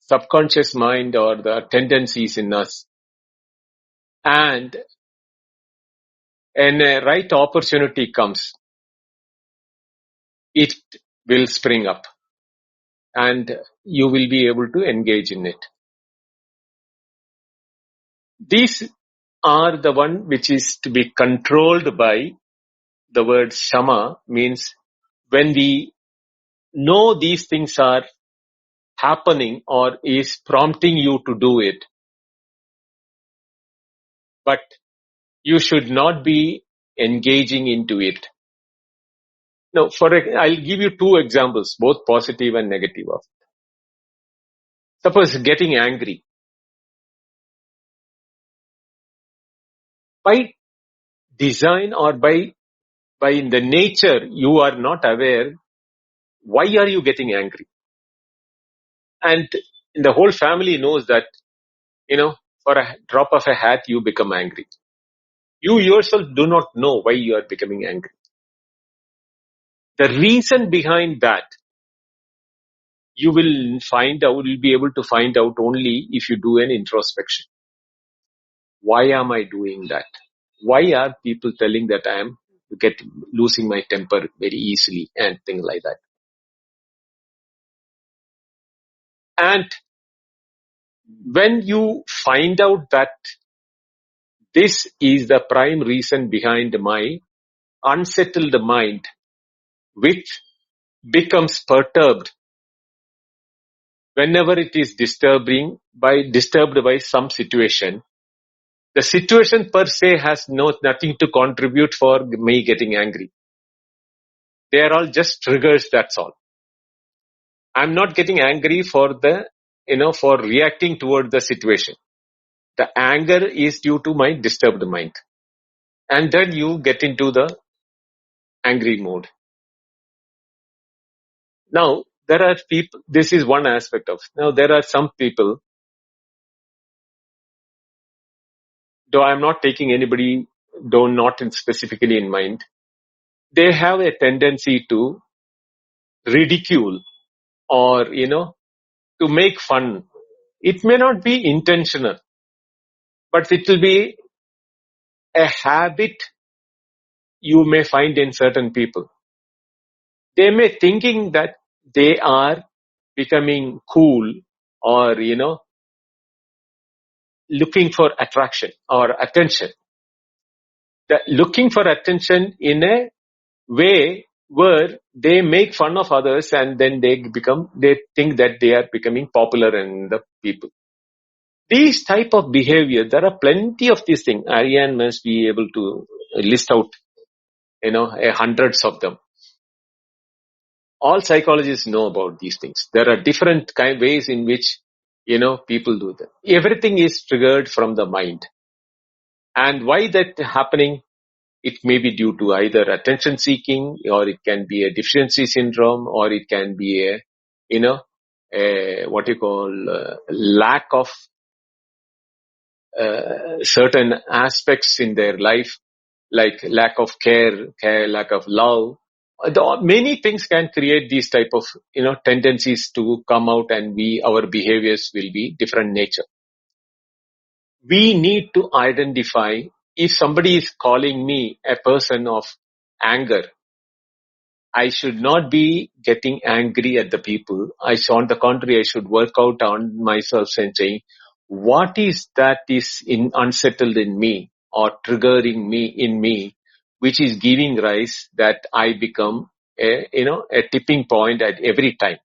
Speaker 2: subconscious mind or the tendencies in us. And when a right opportunity comes, it will spring up and you will be able to engage in it. These are the one which is to be controlled by the word shama, means when we know these things are happening or is prompting you to do it, but you should not be engaging into it. Now, I'll give you two examples, both positive and negative of it. Suppose getting angry. By design or by the nature, you are not aware why are you getting angry. And the whole family knows that, for a drop of a hat, you become angry. You yourself do not know why you are becoming angry. The reason behind that, you will be able to find out only if you do an introspection. Why am I doing that? Why are people telling that I am losing my temper very easily and things like that? And when you find out that this is the prime reason behind my unsettled mind, which becomes perturbed whenever it is disturbed by some situation, the situation per se has nothing to contribute for me getting angry. They are all just triggers, that's all. I'm not getting angry for for reacting toward the situation. The anger is due to my disturbed mind. And then you get into the angry mode. Now, there are people, this is one aspect of it. Now, there are some people, though I'm not taking anybody, though not specifically in mind, they have a tendency to ridicule or, to make fun. It may not be intentional, but it will be a habit you may find in certain people. They may thinking that they are becoming cool or, looking for attraction or attention. Looking for attention in a way where they make fun of others and then they think that they are becoming popular in the people. These type of behavior, there are plenty of these things. Ariane must be able to list out, hundreds of them. All psychologists know about these things. There are different ways in which, people do that. Everything is triggered from the mind. And why that happening? It may be due to either attention seeking, or it can be a deficiency syndrome, or it can be lack of certain aspects in their life, like lack of care, lack of love. Many things can create these type of, tendencies to come out, and our behaviors will be different nature. We need to identify if somebody is calling me a person of anger. I should not be getting angry at the people. On the contrary, I should work out on myself and saying, what is that is unsettled in me or triggering me in me, which is giving rise that I become a tipping point at every time.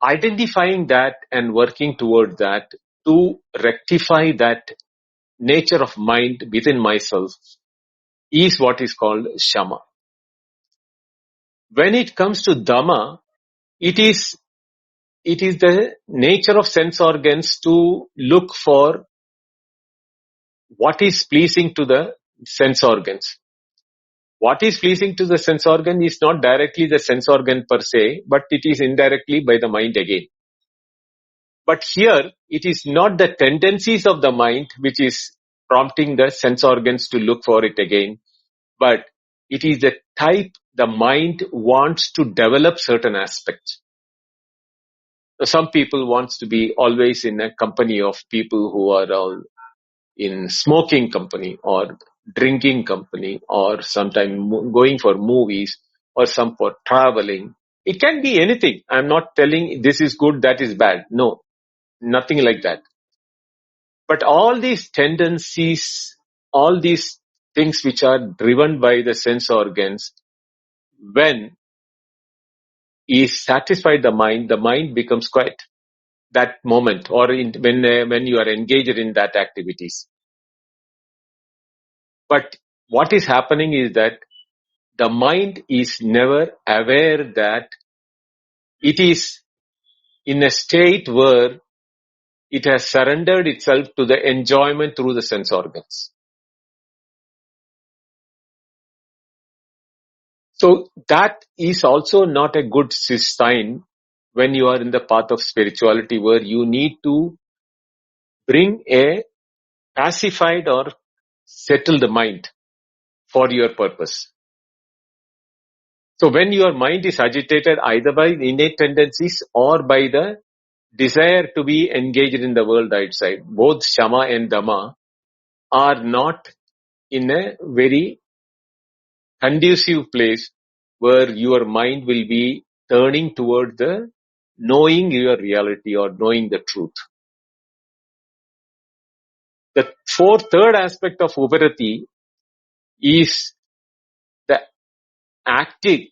Speaker 2: Identifying that and working toward that to rectify that nature of mind within myself is what is called Shama. When it comes to Dhamma, it is the nature of sense organs to look for what is pleasing to the sense organs. What is pleasing to the sense organ is not directly the sense organ per se, but it is indirectly by the mind again. But here, it is not the tendencies of the mind which is prompting the sense organs to look for it again, but it is the type the mind wants to develop certain aspects. Some people wants to be always in a company of people who are all in smoking company or drinking company, or sometime going for movies, or some for traveling. It can be anything. I'm not telling this is good, that is bad. No, nothing like that. But all these tendencies, all these things which are driven by the sense organs, when is satisfied the mind becomes quiet. That moment, or when you are engaged in that activities. But what is happening is that the mind is never aware that it is in a state where it has surrendered itself to the enjoyment through the sense organs. So that is also not a good sign when you are in the path of spirituality, where you need to bring a pacified or settled mind for your purpose. So when your mind is agitated either by innate tendencies or by the desire to be engaged in the world outside, both Shama and Dhamma are not in a very conducive place where your mind will be turning toward the knowing your reality or knowing the truth. The third aspect of Uparati is the acting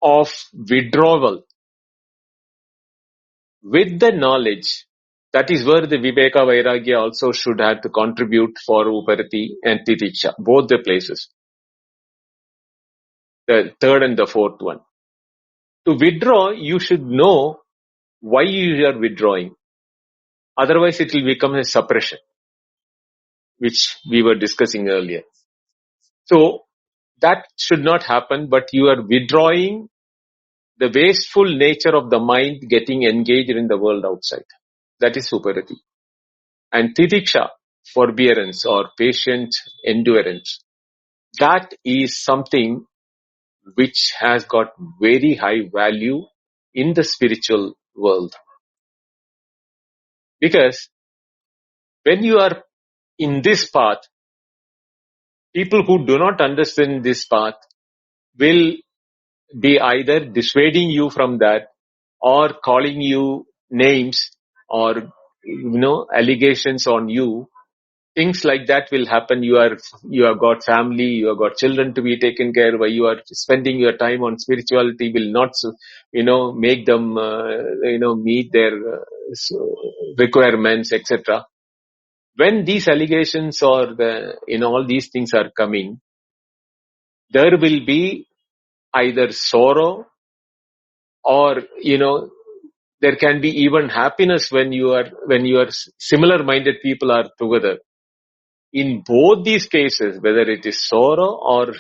Speaker 2: of withdrawal with the knowledge. That is where the Viveka Vairagya also should have to contribute for Uparati and Titiksha, both the places. The third and the fourth one. To withdraw, you should know why you are withdrawing. Otherwise, it will become a suppression, which we were discussing earlier. So, that should not happen, but you are withdrawing the wasteful nature of the mind getting engaged in the world outside. That is Uparati. And Titiksha, forbearance or patient endurance, that is something which has got very high value in the spiritual world. Because when you are in this path, people who do not understand this path will be either dissuading you from that or calling you names or allegations on you things like that will happen. You have got family, you have got children to be taken care of. You are spending your time on spirituality will not, make them, meet their requirements, etc. When these allegations or all these things are coming, there will be either sorrow or, there can be even happiness when similar minded people are together. In both these cases, whether it is sorrow or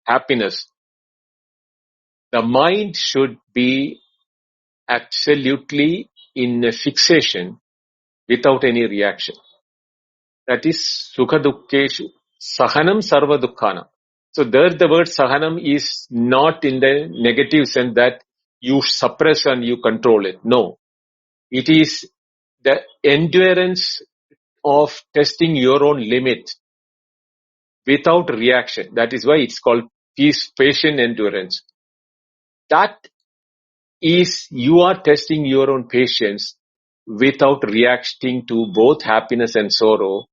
Speaker 2: happiness, the mind should be absolutely in a fixation without any reaction. That is sukha dukkeshu sahanam sarva dukkhana. So there the word sahanam is not in the negative sense that you suppress and you control it. No. It is the endurance of testing your own limit without reaction. That is why it's called peace, patient endurance. That is, you are testing your own patience without reacting to both happiness and sorrow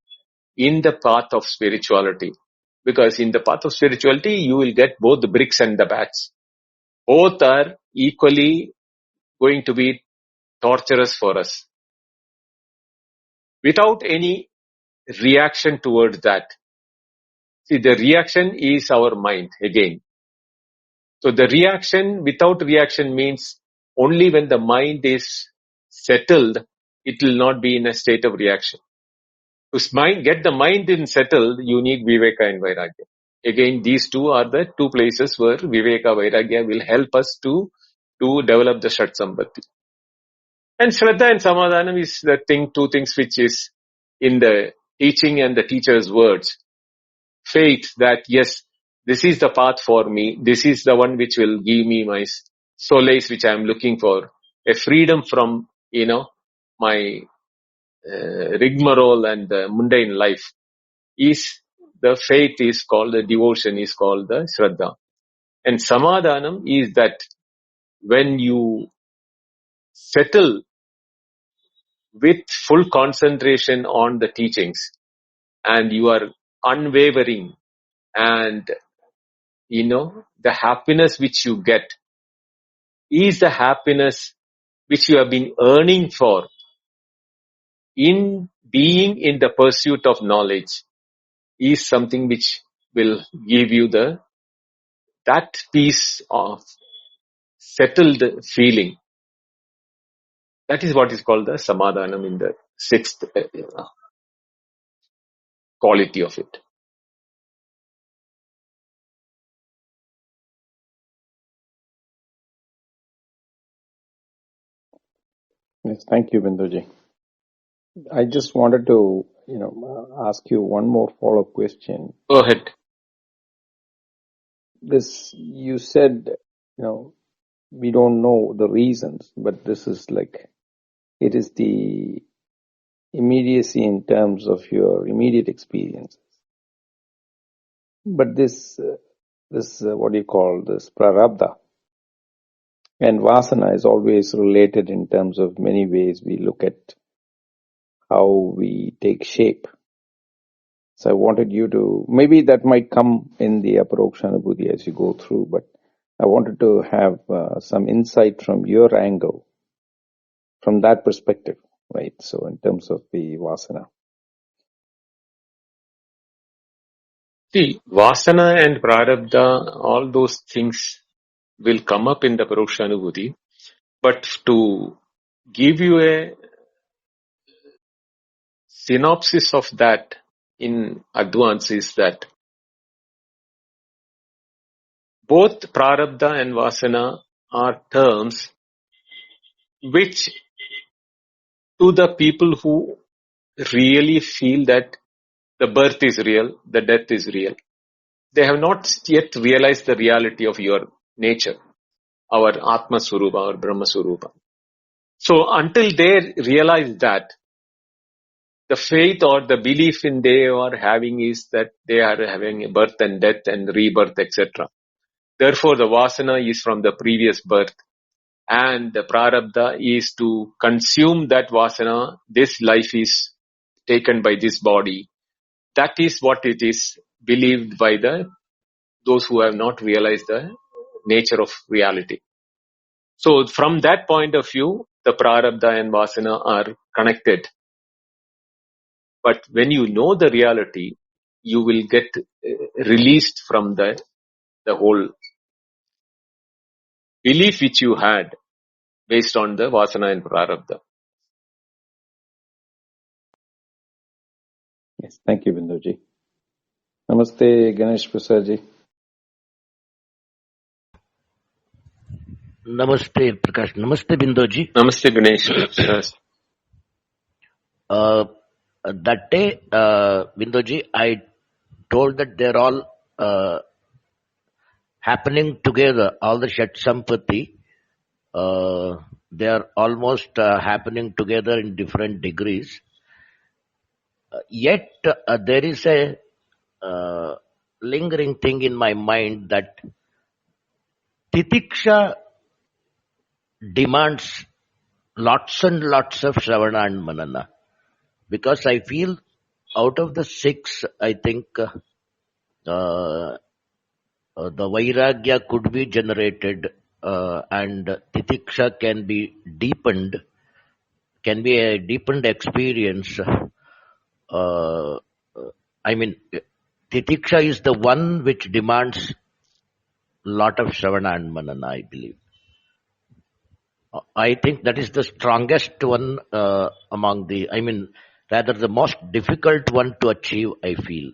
Speaker 2: in the path of spirituality. Because in the path of spirituality, you will get both the bricks and the bats. Both are equally going to be torturous for us. Without any reaction towards that. See, the reaction is our mind again. So the reaction, without reaction means only when the mind is settled, it will not be in a state of reaction. To get the mind in settled, you need Viveka and Vairagya. Again, these two are the two places where Viveka, Vairagya will help us to develop the Shat Sambhati. And Shraddha and Samadhanam is the two things which is in the teaching and the teacher's words. Faith that yes, this is the path for me. This is the one which will give me my solace which I am looking for. A freedom from, my rigmarole and the mundane life. The faith is called, the devotion is called the Shraddha. And Samadhanam is that when you settle with full concentration on the teachings and you are unwavering and the happiness which you get is the happiness which you have been earning for in being in the pursuit of knowledge is something which will give you that piece of settled feeling. That is what is called the Samadhanam in the sixth quality of it.
Speaker 1: Yes, thank you, Binduji. I just wanted to, ask you one more follow-up question.
Speaker 2: Go ahead.
Speaker 1: You said, we don't know the reasons, but this is like, it is the immediacy in terms of your immediate experiences. But this what do you call this, prarabdha and vasana is always related in terms of many ways we look at how we take shape. So I wanted you to, maybe that might come in the Aparokshanubhuti as you go through, but I wanted to have some insight from your angle, from that perspective, right? So in terms of the vasana.
Speaker 2: See, vasana and prarabdha, all those things will come up in the Aparokshanubhuti. But to give you a synopsis of that in advance is that both prarabdha and vasana are terms which to the people who really feel that the birth is real, the death is real. They have not yet realized the reality of your nature, our Atma Swarupa, our Brahma Swarupa. So until they realize that, the faith or the belief in they are having is that they are having a birth and death and rebirth, etc. Therefore, the vasana is from the previous birth and the prarabdha is to consume that vasana. This life is taken by this body. That is what it is believed by those who have not realized the nature of reality. So from that point of view, the prarabdha and vasana are connected. But when you know the reality, you will get released from the whole belief which you had based on the vasana and prarabdha.
Speaker 1: Yes, thank you, Binduji. Namaste, Ganesh Prasad ji.
Speaker 8: Namaste, Prakash. Namaste, Bindoji.
Speaker 2: Namaste, Ganesh. Yes.
Speaker 8: That day, Bindoji, I told that they're all happening together, all the Shat Sampati. They are almost happening together in different degrees. Yet, there is a lingering thing in my mind that Titiksha demands lots and lots of Shravana and Manana. Because I feel out of the 6, I think the Vairagya could be generated and Titiksha can be deepened, can be a deepened experience. I mean, Titiksha is the one which demands lot of Shravana and Manana, I believe. I think that is the strongest one among the, I mean, rather the most difficult one to achieve, I feel,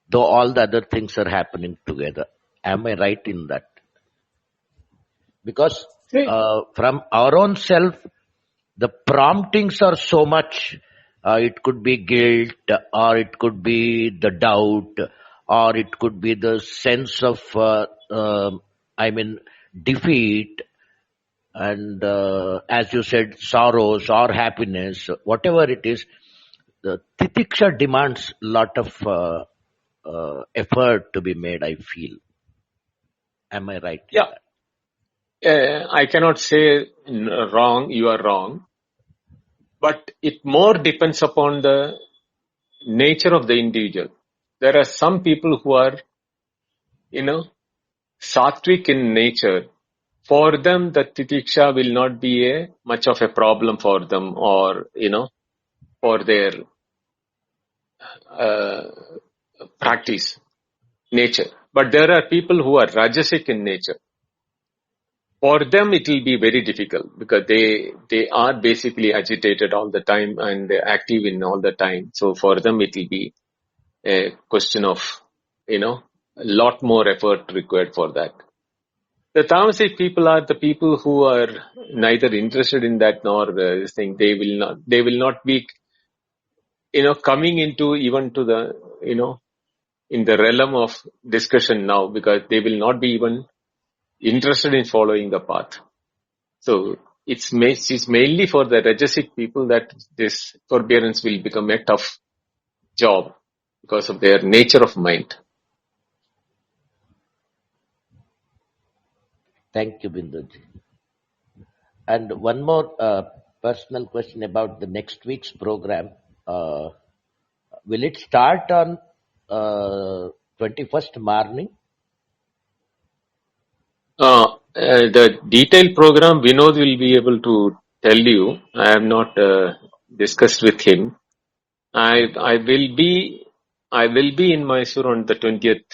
Speaker 8: though all the other things are happening together. Am I right in that? Because from our own self, the promptings are so much. It could be guilt, or it could be the doubt, or it could be the sense of, defeat, and as you said, sorrows or happiness, whatever it is, the Titiksha demands a lot of effort to be made, I feel. Am I right?
Speaker 2: Yeah. I cannot say wrong, you are wrong. But it more depends upon the nature of the individual. There are some people who are, sattvic in nature. For them, the titiksha will not be much of a problem for them, or, for their practice, nature. But there are people who are rajasic in nature. For them, it will be very difficult because they are basically agitated all the time and they're active in all the time. So for them, it will be a question of, a lot more effort required for that. The tamasic people are the people who are neither interested in that nor this thing. They will not be, coming into even to the, in the realm of discussion now, because they will not be even interested in following the path. So it's mainly for the rajasic people that this forbearance will become a tough job because of their nature of mind.
Speaker 8: Thank you, Binduji. And one more personal question about the next week's program. Will it start on 21st morning?
Speaker 2: The detailed program, Vinod will be able to tell you. I have not discussed with him. I will be in Mysore on the 20th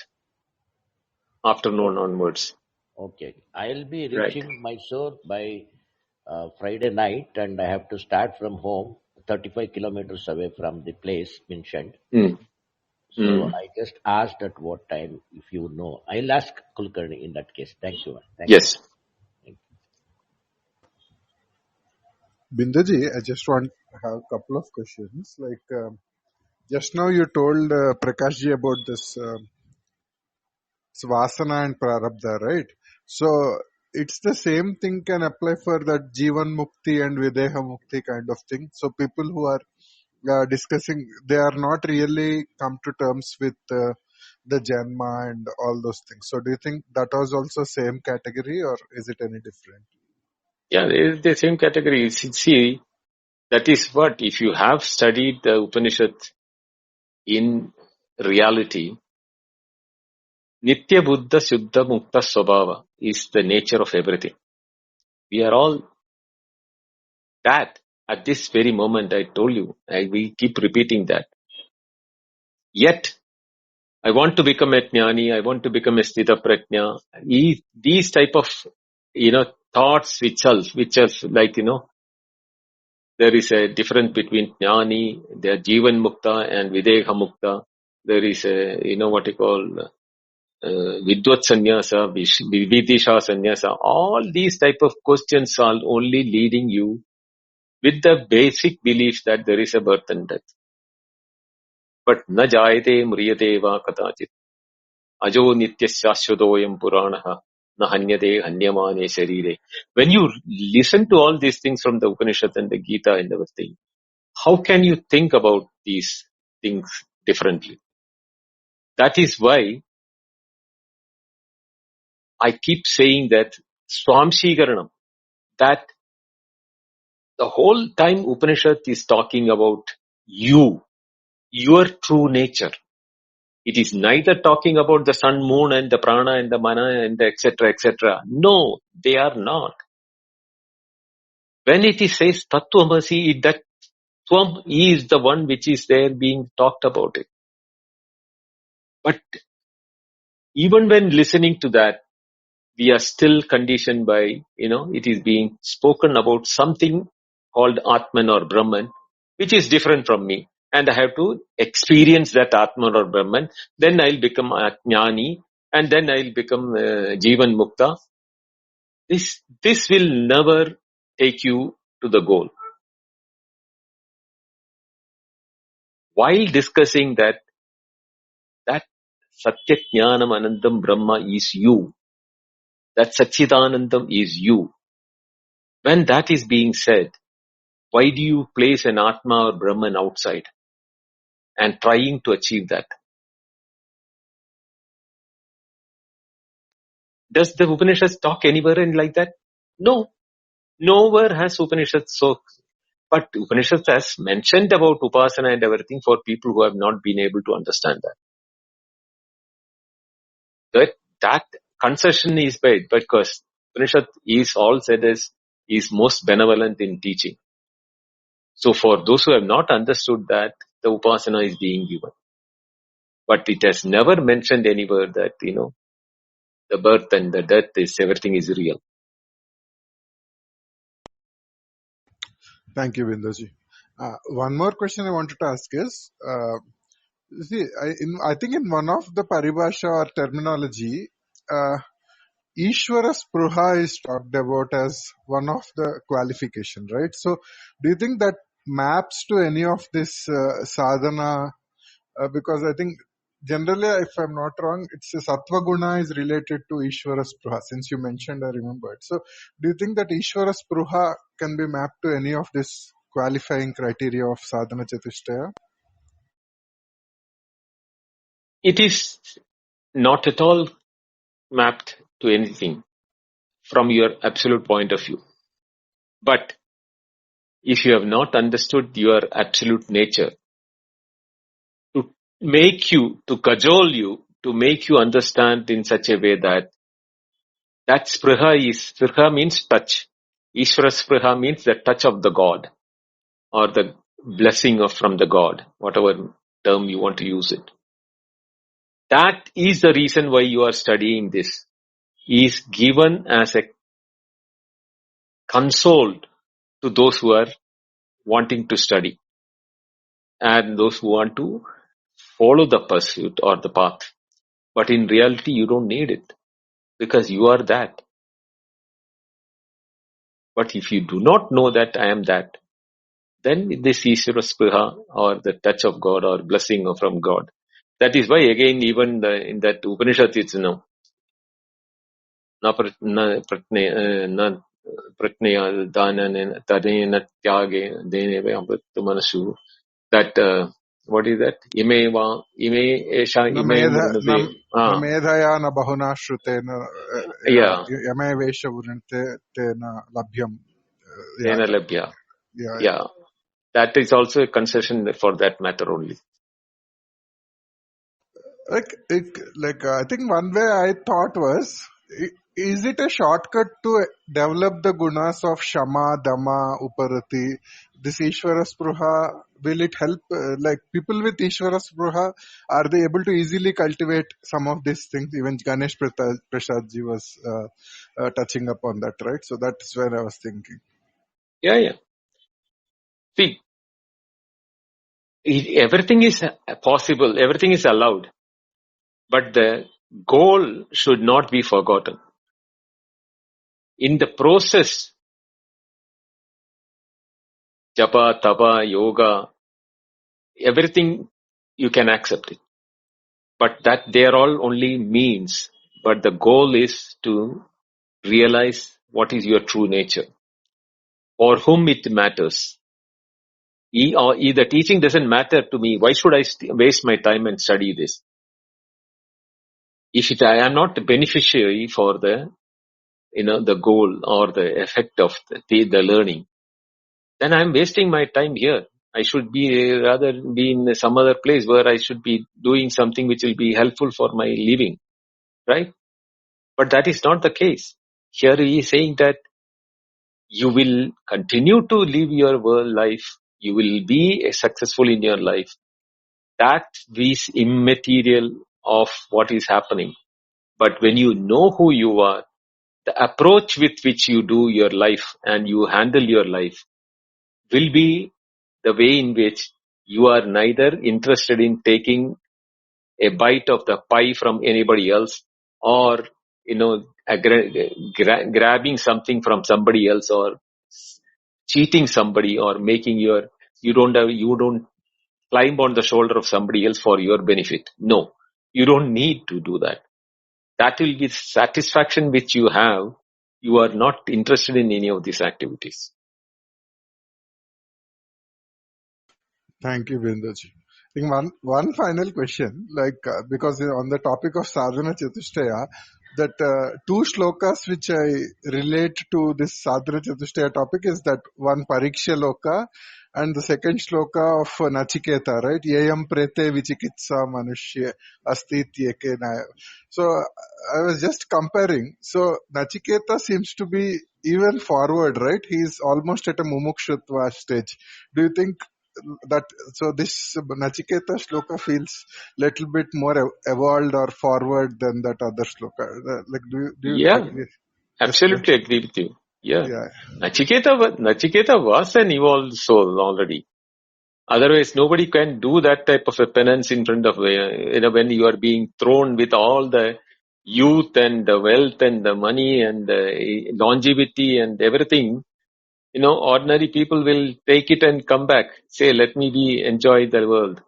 Speaker 2: afternoon onwards.
Speaker 8: Okay. I'll be reaching Mysore by Friday night, and I have to start from home, 35 kilometers away from the place mentioned. So I just asked at what time, if you know. I'll ask Kulkarni in that case. Thank you.
Speaker 2: Yes.
Speaker 8: Thank
Speaker 3: you. Binduji, I just want to have a couple of questions. Like, just now you told Prakashji about this Vasana and Prarabdha, right? So it's the same thing can apply for that Jivan Mukti and Videha Mukti kind of thing. So people who are discussing, they are not really come to terms with the Janma and all those things. So do you think that was also same category, or is it any different?
Speaker 2: Yeah, it is the same category. See, That is what, if you have studied the Upanishad in reality, Nitya Buddha Shuddha Mukta Swabhava is the nature of everything. We are all that. At this very moment, I told you, we keep repeating that. Yet, I want to become a jnani, I want to become a sthita prajna. These type of, thoughts which are like, there is a difference between jnani, the jivan mukta and videha mukta. There is a, what you call, vidvat sannyasa, vividisha sannyasa. All these type of questions are only leading you with the basic belief that there is a birth and death. But na jayate mriyate va katachit. Ajo nitya shashvadoyam puranaha. Na hanyate hanyamane sharire. When you listen to all these things from the Upanishad and the Gita and everything, how can you think about these things differently? That is why I keep saying that Swamshigaranam, that the whole time Upanishad is talking about you, your true nature. It is neither talking about the sun, moon and the prana and the mana and the etc. etc. No, they are not. When it is says Tattvamasi, that Tvam is the one which is there being talked about it. But even when listening to that, we are still conditioned by, it is being spoken about something called Atman or Brahman, which is different from me. And I have to experience that Atman or Brahman. Then I'll become Jnani, and then I'll become Jivan Mukta. This will never take you to the goal. While discussing that Satya Jnanam Anandam Brahma is you, that Satchidanandam is you. When that is being said, why do you place an Atma or Brahman outside and trying to achieve that? Does the Upanishads talk anywhere in like that? No. Nowhere has Upanishads so. But Upanishads has mentioned about Upasana and everything for people who have not been able to understand that. That concession is made because Upanishad is all said as is most benevolent in teaching. So for those who have not understood that, the Upasana is being given. But it has never mentioned anywhere that, the birth and the death is everything is real.
Speaker 3: Thank you, Binduji. One more question I wanted to ask is, I think in one of the paribhasha or terminology, Ishvara Spruha is talked about as one of the qualification, right? So, do you think that maps to any of this sadhana? Because I think generally, if I'm not wrong, it's a Sattva Guna is related to Ishvara Spruha. Since you mentioned, I remembered. So, do you think that Ishvara Spruha can be mapped to any of this qualifying criteria of sadhana chatushtaya?
Speaker 2: It is not at all mapped to anything from your absolute point of view. But if you have not understood your absolute nature, to cajole you, to make you understand in such a way that Spruha means touch. Ishvara Spruha means the touch of the God or the blessing from the God, whatever term you want to use it. That is the reason why you are studying this. Is given as a console to those who are wanting to study and those who want to follow the pursuit or the path. But in reality, you don't need it because you are that. But if you do not know that I am that, then this Ishvara Spruha or the touch of God or blessing from God. That is why again even in that Upanishad it's na pratneya dana tadena tyage deneve amritu manasu. That what is that? Ime esha ime mrunave.
Speaker 3: Namedhaya na bahuna shrutena yame vesha vurante tena labhyam.
Speaker 2: Tena labhya. Yeah. That is also a concession for that matter only.
Speaker 3: I think one way I thought was, is it a shortcut to develop the gunas of Shama, Dama, Uparati? This Ishvara Spruha, will it help, like people with Ishvara Spruha, are they able to easily cultivate some of these things? Even Ganesh Prasad ji was touching upon that, right? So that's where I was thinking.
Speaker 2: Yeah. See, everything is possible, everything is allowed, but the goal should not be forgotten. In the process, japa, tapa, yoga, everything you can accept it. But that they are all only means. But the goal is to realize what is your true nature. For whom it matters. The teaching doesn't matter to me. Why should I waste my time and study this? If I am not the beneficiary for the goal or the effect of the learning, then I am wasting my time here. I should rather be in some other place where I should be doing something which will be helpful for my living, right? But that is not the case. Here he is saying that you will continue to live your world life. You will be successful in your life. That is immaterial of what is happening. But when you know who you are, the approach with which you do your life and you handle your life will be the way in which you are neither interested in taking a bite of the pie from anybody else or, grabbing something from somebody else or cheating somebody or you don't climb on the shoulder of somebody else for your benefit. No, you don't need to do that. That will be satisfaction which you have. You are not interested in any of these activities.
Speaker 3: Thank you, Binduji. I think one final question, because on the topic of Sadhana Chatushtaya, that two shlokas which I relate to this Sadhana Chatushtaya topic is that one Pariksha Loka and the second shloka of Nachiketa, right? Yayam prete vichikitsa manushya astityeke naya. So I was just comparing. So Nachiketa seems to be even forward, right? He's almost at a mumukshutva stage. Do you think that so this Nachiketa shloka feels little bit more evolved or forward than that other shloka? Do you agree?
Speaker 2: Absolutely agree with you. Yeah.
Speaker 3: Yeah.
Speaker 2: Nachiketa was an evolved soul already. Otherwise, nobody can do that type of a penance in front of when you are being thrown with all the youth and the wealth and the money and the longevity and everything. Ordinary people will take it and come back, say, let me enjoy the world.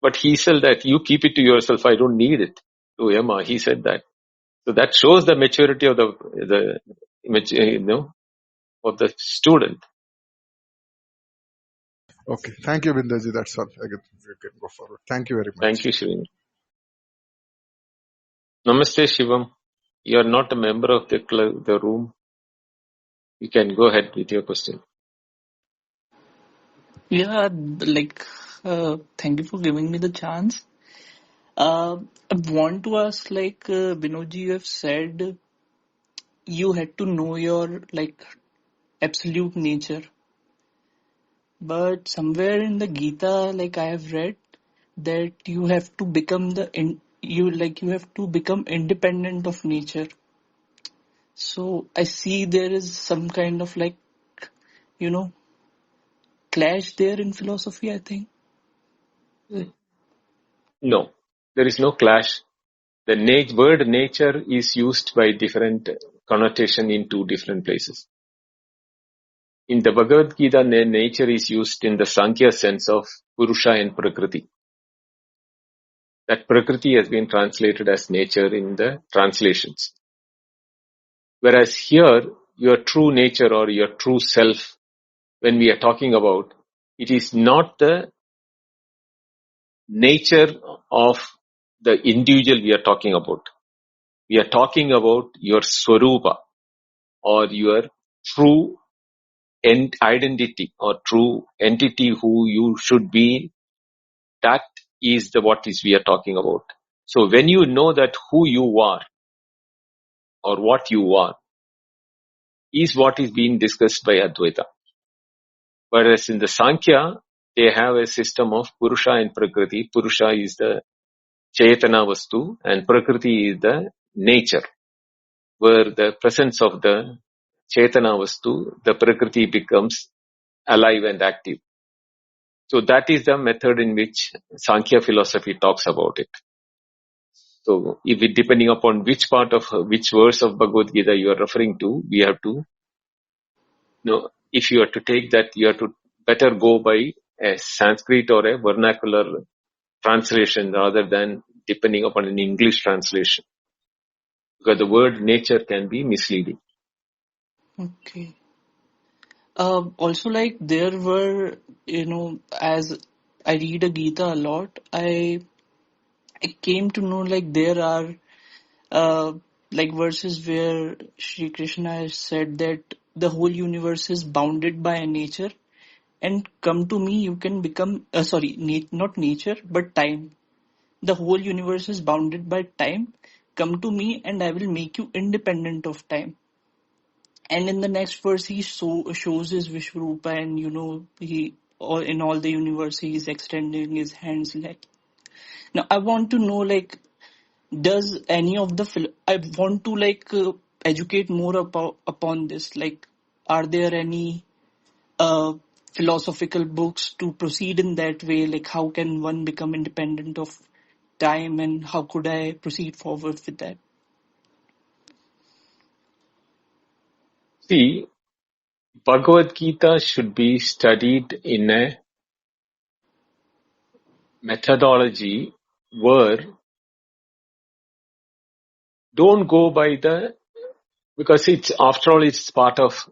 Speaker 2: But he said that you keep it to yourself. I don't need it. To Yama, he said that. So that shows the maturity of the student.
Speaker 3: Okay. Thank you, Binduji. That's all. You can go forward. Thank you very much.
Speaker 2: Thank you, Shivam. Namaste, Shivam. You are not a member of the room. You can go ahead with your question.
Speaker 9: Yeah, thank you for giving me the chance. I want to ask, Binodji, you have said you had to know your, absolute nature. But somewhere in the Gita, I have read that you have to become you have to become independent of nature. So I see there is some kind of clash there in philosophy, I think.
Speaker 2: No, there is no clash. The word nature is used by different connotation in two different places. In the Bhagavad Gita, nature is used in the Sankhya sense of Purusha and Prakriti. That Prakriti has been translated as nature in the translations. Whereas here, your true nature or your true self, when we are talking about, it is not the nature of the individual we are talking about. We are talking about your Swarupa or your true identity or true entity who you should be, that is what is we are talking about. So when you know that who you are or what you are is what is being discussed by Advaita. Whereas in the Sankhya, they have a system of Purusha and Prakriti. Purusha is the Chetana Vastu and Prakriti is the nature, where the presence of the Chetana Vastu, the Prakriti becomes alive and active. So that is the method in which Sankhya philosophy talks about it. So if it, depending upon which part of, which verse of Bhagavad Gita you are referring to, we have to know, if you are to take that, you have to better go by a Sanskrit or a vernacular translation rather than depending upon an English translation. Because the word nature can be misleading.
Speaker 9: Okay. Also, like there were, as I read a Gita a lot, I came to know like there are like verses where Shri Krishna has said that the whole universe is bounded by nature, and come to me you can become not nature but time. The whole universe is bounded by time. Come to me and I will make you independent of time. And in the next verse, he shows his Vishwarupa, and in all the universe, he is extending his hands. Like, now, I want to know, like, does any of the I want to educate more upon this. Like, are there any uh, philosophical books to proceed in that way? Like, how can one become independent of time, and how could I proceed forward with that?
Speaker 2: See, Bhagavad Gita should be studied in a methodology where don't go by because it's, after all, it's part of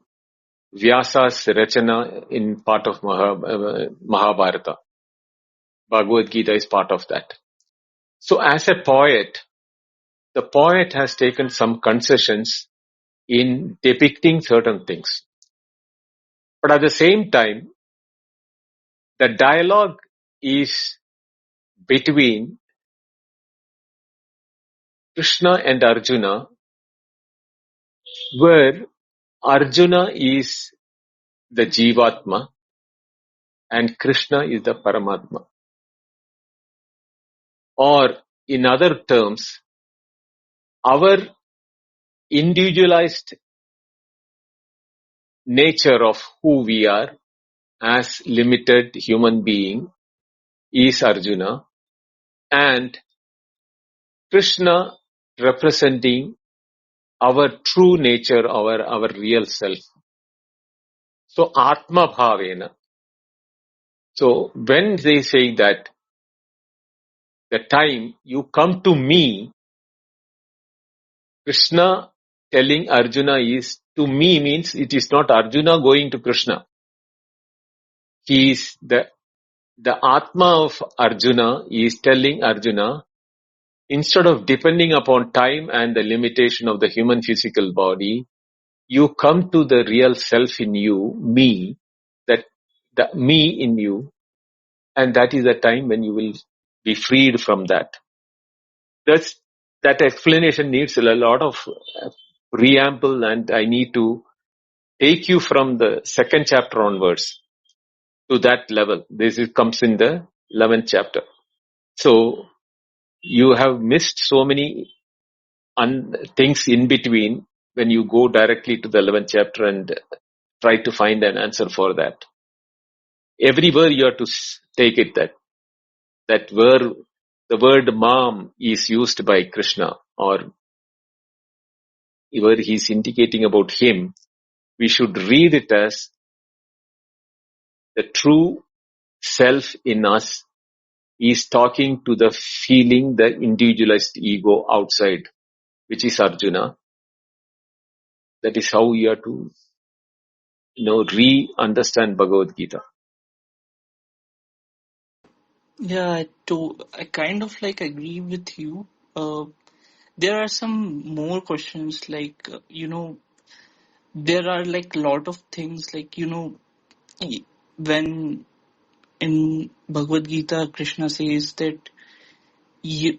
Speaker 2: Vyasa's Rachana in part of Mahabharata. Bhagavad Gita is part of that. So as a poet, the poet has taken some concessions in depicting certain things. But at the same time, the dialogue is between Krishna and Arjuna, where Arjuna is the Jivatma and Krishna is the Paramatma. Or in other terms, our individualized nature of who we are as limited human being is Arjuna, and Krishna representing our true nature, our real self. So Atma Bhavena. So when they say that the time you come to me, Krishna telling Arjuna is to me means it is not Arjuna going to Krishna. He is the Atma of Arjuna is telling Arjuna, instead of depending upon time and the limitation of the human physical body, you come to the real self in you, me, that the me in you, and that is the time when you will be freed from that. That explanation needs a lot of preamble, and I need to take you from the second chapter onwards to that level. Comes in the 11th chapter. So you have missed so many things in between when you go directly to the 11th chapter and try to find an answer for that. Everywhere you have to take it that where the word mom is used by Krishna, or where he is indicating about him, we should read it as the true self in us is talking to the feeling, the individualized ego outside, which is Arjuna. That is how you have to, re-understand Bhagavad Gita.
Speaker 9: Yeah, I kind of agree with you. There are some more questions there are like a lot of things like, when in Bhagavad Gita, Krishna says that you,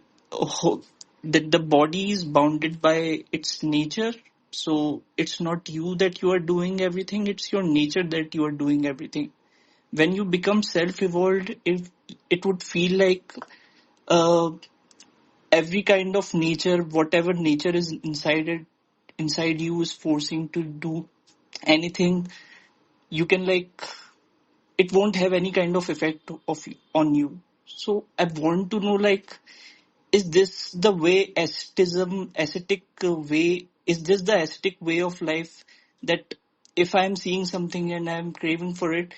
Speaker 9: that the body is bounded by its nature. So it's not you that you are doing everything, it's your nature that you are doing everything. When you become self-evolved, it would feel like uh, every kind of nature, whatever nature is inside you is forcing to do anything. You can it won't have any kind of effect on you. So I want to know is this the way ascetic way, is this the ascetic way of life, that if I'm seeing something and I'm craving for it,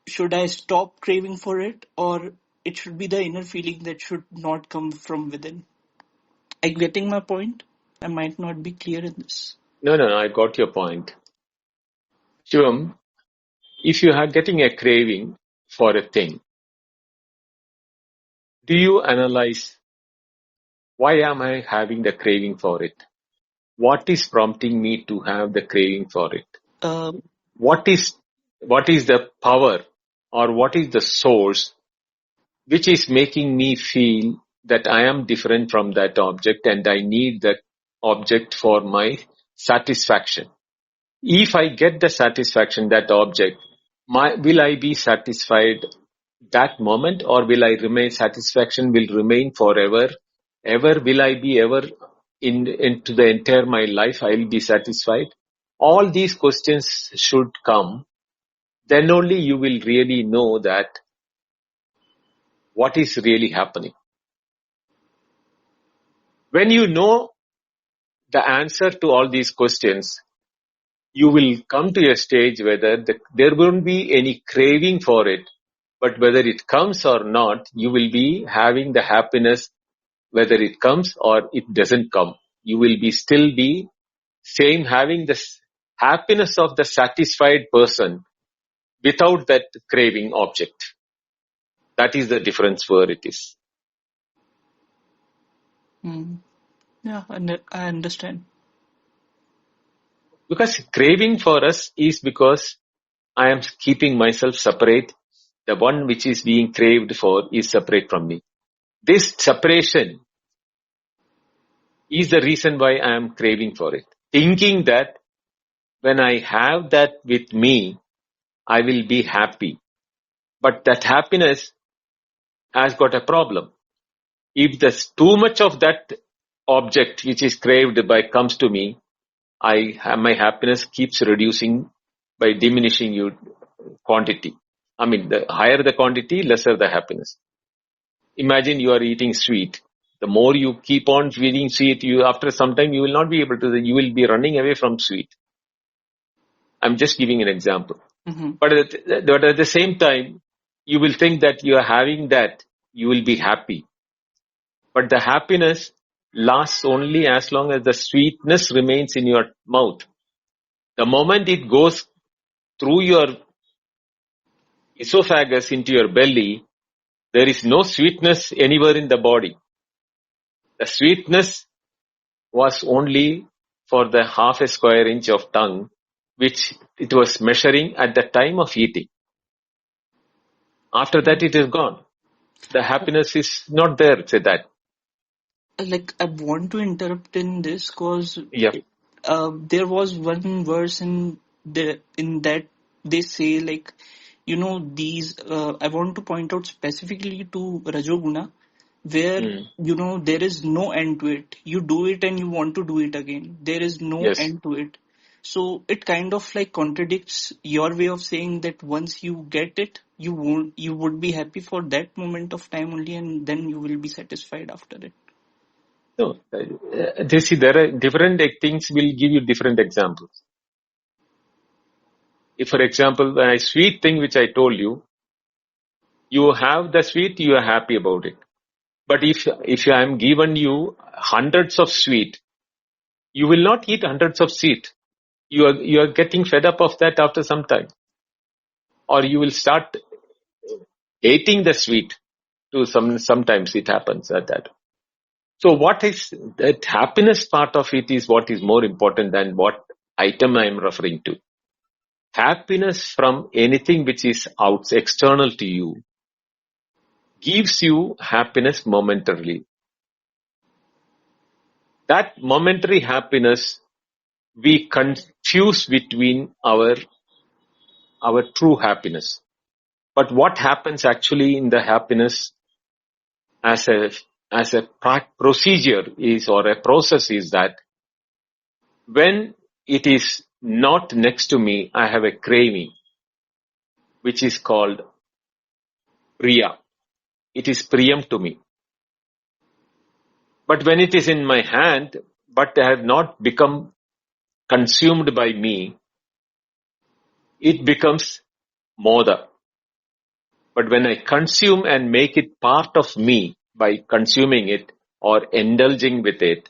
Speaker 9: should I stop craving for it, or it should be the inner feeling that should not come from within? Are you getting my point? I might not be clear in this.
Speaker 2: No, I got your point. Shivam, if you are getting a craving for a thing, do you analyze why am I having the craving for it? What is prompting me to have the craving for it?
Speaker 9: Uh,
Speaker 2: What is the power or what is the source which is making me feel that I am different from that object and I need that object for my satisfaction? If I get the satisfaction, that object, will I be satisfied that moment, or will I remain, satisfaction will remain forever? Ever will I be ever into the entire my life I will be satisfied? All these questions should come. Then only you will really know that what is really happening. When you know the answer to all these questions, you will come to a stage whether there won't be any craving for it, but whether it comes or not, you will be having the happiness whether it comes or it doesn't come. You will be still be same, having the happiness of the satisfied person without that craving object. That is the difference where it is.
Speaker 9: Yeah, I understand.
Speaker 2: Because craving for us is because I am keeping myself separate. The one which is being craved for is separate from me. This separation is the reason why I am craving for it. Thinking that when I have that with me, I will be happy. But that happiness has got a problem. If there's too much of that object which is craved by comes to me, my happiness keeps reducing by diminishing your quantity. I mean, the higher the quantity, lesser the happiness. Imagine you are eating sweet. The more you keep on eating sweet, after some time you will not be able to. You will be running away from sweet. I'm just giving an example.
Speaker 9: Mm-hmm.
Speaker 2: But at the same time, you will think that you are having that, you will be happy. But the happiness lasts only as long as the sweetness remains in your mouth. The moment it goes through your esophagus into your belly, there is no sweetness anywhere in the body. The sweetness was only for the half a square inch of tongue, which it was measuring at the time of eating. After that, it is gone. The happiness is not there, say that.
Speaker 9: I want to interrupt in this because
Speaker 2: Yeah.
Speaker 9: there was one verse in that they say these. I want to point out specifically to Rajoguna, where there is no end to it. You do it and you want to do it again. There is no end to it. So it kind of contradicts your way of saying that once you get it, you would be happy for that moment of time only, and then you will be satisfied after it.
Speaker 2: No, there are different things will give you different examples. If, for example, a sweet thing which I told you, you have the sweet, you are happy about it. But if I am given you hundreds of sweet, you will not eat hundreds of sweet. You are getting fed up of that after some time, or you will start hating the sweet. Sometimes it happens at that. So what is that happiness part of it is what is more important than what item I am referring to. Happiness from anything which is external to you gives you happiness momentarily. That momentary happiness we confuse between our true happiness. But what happens actually in the happiness as a procedure is, or a process is, that when it is not next to me, I have a craving, which is called priya. It is priyam to me. But when it is in my hand, but I have not become consumed by me, it becomes moda. But when I consume and make it part of me by consuming it or indulging with it,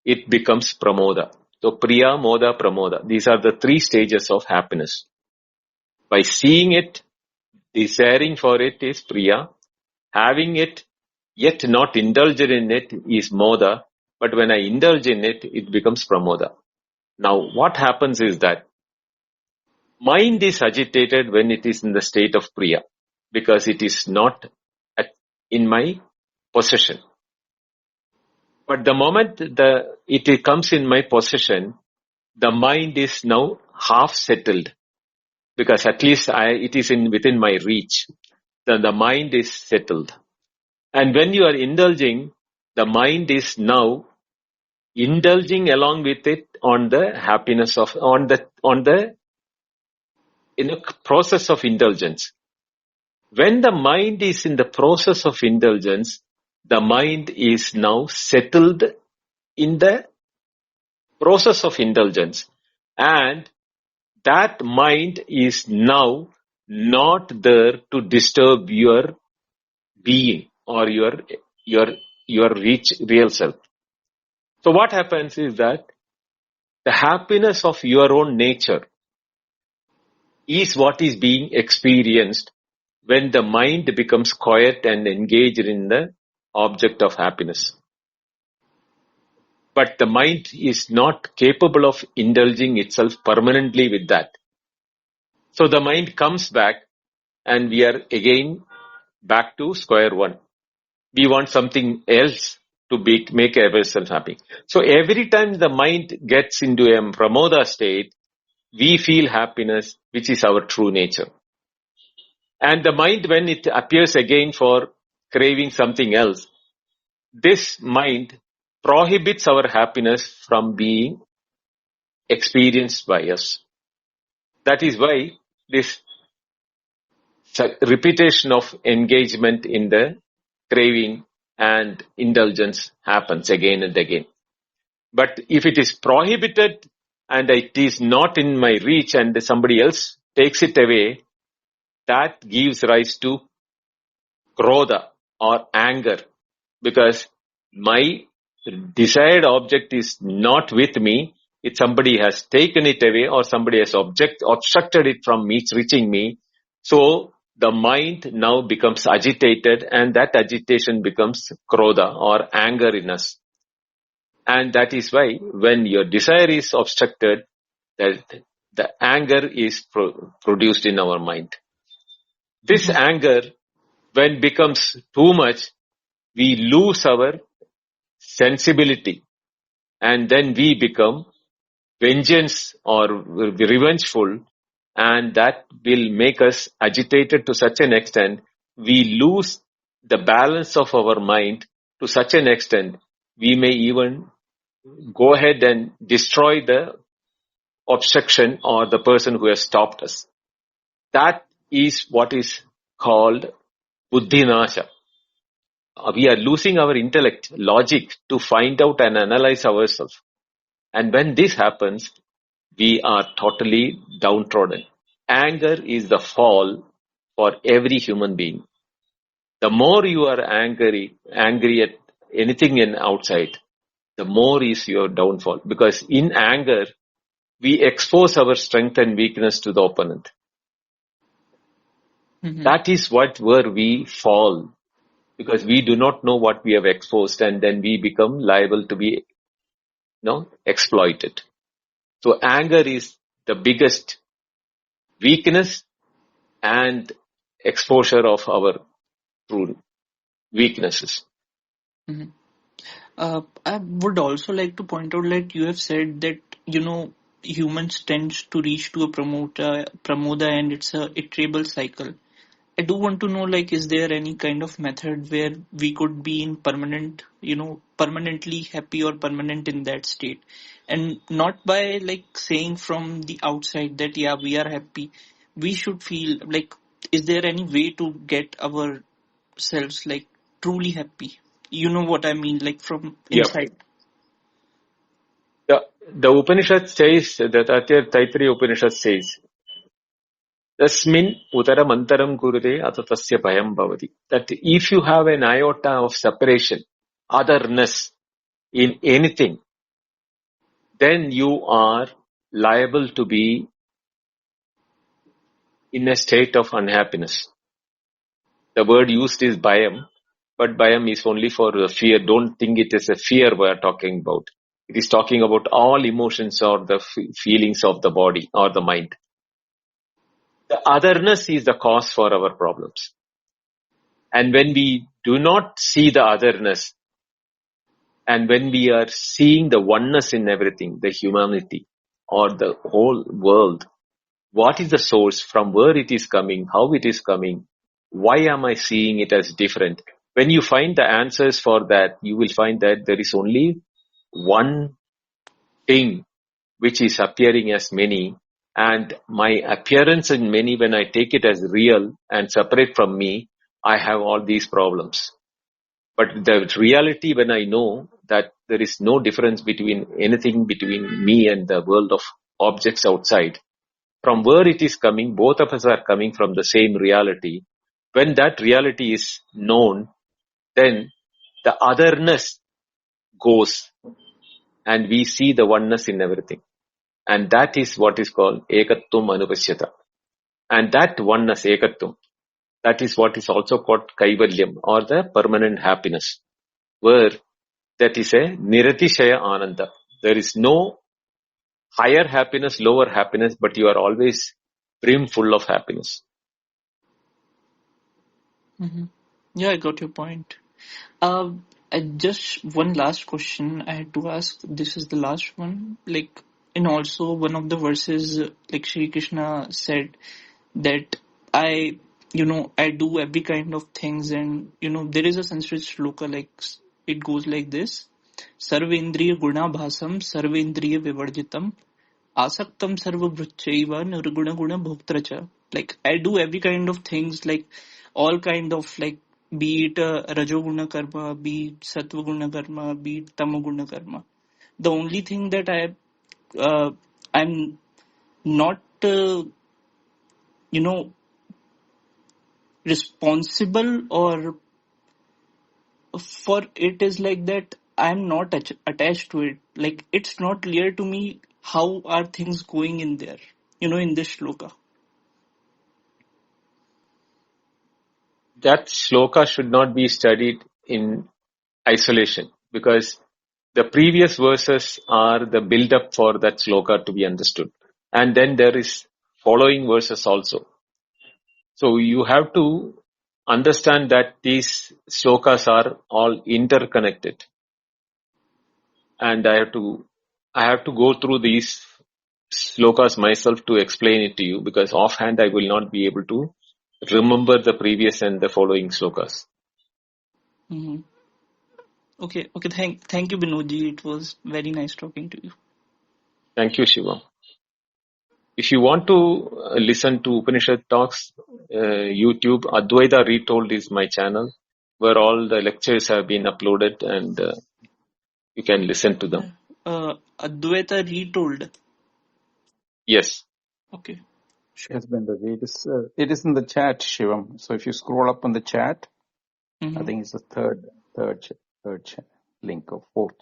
Speaker 2: it becomes pramoda. So priya, moda, pramoda. These are the three stages of happiness. By seeing it, desiring for it is priya. Having it, yet not indulged in it, is moda. But when I indulge in it, it becomes pramoda. Now, what happens is that mind is agitated when it is in the state of priya, because it is not in my possession. But the moment it comes in my possession, the mind is now half settled, because at least it is within my reach. Then the mind is settled. And when you are indulging, the mind is now indulging along with it on the happiness of, on the process of indulgence. When the mind is in the process of indulgence, the mind is now settled in the process of indulgence, and that mind is now not there to disturb your being or your real self. So what happens is that the happiness of your own nature is what is being experienced when the mind becomes quiet and engaged in the object of happiness. But the mind is not capable of indulging itself permanently with that. So the mind comes back, and we are again back to square one. We want something else to make ourselves happy. So every time the mind gets into a pramoda state, we feel happiness, which is our true nature. And the mind, when it appears again for craving something else, this mind prohibits our happiness from being experienced by us. That is why this repetition of engagement in the craving and indulgence happens again and again. But if it is prohibited and it is not in my reach and somebody else takes it away, that gives rise to krodha or anger, because my desired object is not with me. If somebody has taken it away or somebody has obstructed it from reaching me, so the mind now becomes agitated, and that agitation becomes krodha or anger in us. And that is why when your desire is obstructed, the anger is produced in our mind. This anger, when becomes too much, we lose our sensibility, and then we become vengeance or revengeful, and that will make us agitated to such an extent we lose the balance of our mind to such an extent we may even go ahead and destroy the obstruction or the person who has stopped us. That is what is called buddhinasha. We are losing our intellect, logic, to find out and analyze ourselves. And when this happens, we are totally downtrodden. Anger is the fall for every human being. The more you are angry at anything in outside, the more is your downfall. Because in anger, we expose our strength and weakness to the opponent. That is where we fall, because we do not know what we have exposed, and then we become liable to be exploited. So anger is the biggest weakness and exposure of our true weaknesses.
Speaker 9: Mhm. I would also like to point out that you have said that, humans tends to reach to a pramoda and it's a iterable cycle. I do want to know, like, is there any kind of method where we could be in permanently happy or permanent in that state? And not by like saying from the outside that, yeah, we are happy. We should feel like, is there any way to get ourselves like truly happy? You know what I mean, like from
Speaker 2: Yeah.
Speaker 9: inside.
Speaker 2: The Upanishad says, that Taittiriya Upanishad says, Tasmin uttaram antaram kurute atatasya bhayam bhavati. That if you have an iota of separation, otherness in anything, then you are liable to be in a state of unhappiness. The word used is bhayam, but bhayam is only for the fear. Don't think it is a fear we are talking about. It is talking about all emotions or the feelings of the body or the mind. The otherness is the cause for our problems. And when we do not see the otherness, and when we are seeing the oneness in everything, the humanity or the whole world, what is the source, from where it is coming, how it is coming, why am I seeing it as different? When you find the answers for that, you will find that there is only one thing which is appearing as many, and my appearance in many, when I take it as real and separate from me, I have all these problems. But the reality, when I know that there is no difference between anything between me and the world of objects outside, from where it is coming, both of us are coming from the same reality. When that reality is known, then the otherness goes and we see the oneness in everything. And that is what is called ekattum anupashyata. And that oneness, ekattum, that is what is also called kaivalyam, or the permanent happiness, where that is a niratishaya ananda. There is no higher happiness, lower happiness, but you are always brimful of happiness.
Speaker 9: Hmm. Yeah, I got your point. Just one last question I had to ask. This is the last one. Like, and also one of the verses, like Shri Krishna said that I do every kind of things, and there is a Sanskrit shloka like it goes like this: Sarvendriya guna bhasam, sarvendriya vivarjitam, asaktam sarvabhruchaiva nirguna guna bhoktracha. Like I do every kind of things, like all kind of like, be it rajoguna karma, be it sattva karma, be it tamoguna karma. The only thing that I'm not responsible or for it is like that I'm not attached to it. Like it's not clear to me how are things going in there, in this shloka.
Speaker 2: That shloka should not be studied in isolation, because the previous verses are the build-up for that shloka to be understood. And then there is following verses also. So you have to understand that these shlokas are all interconnected. And I have to go through these shlokas myself to explain it to you, because offhand I will not be able to remember the previous and the following shlokas.
Speaker 9: Hmm. Okay. Thank you, Binodji. It was very nice talking to you.
Speaker 2: Thank you, Shiva. If you want to listen to Upanishad talks, YouTube, Advaita Retold is my channel, where all the lectures have been uploaded, and you can listen to them.
Speaker 9: Advaita Retold.
Speaker 2: Yes.
Speaker 9: Okay. Sure.
Speaker 1: Yes, Bendaji. It is in the chat, Shivam. So if you scroll up on the chat, I
Speaker 9: Mm-hmm.
Speaker 1: think it's the third link or fourth.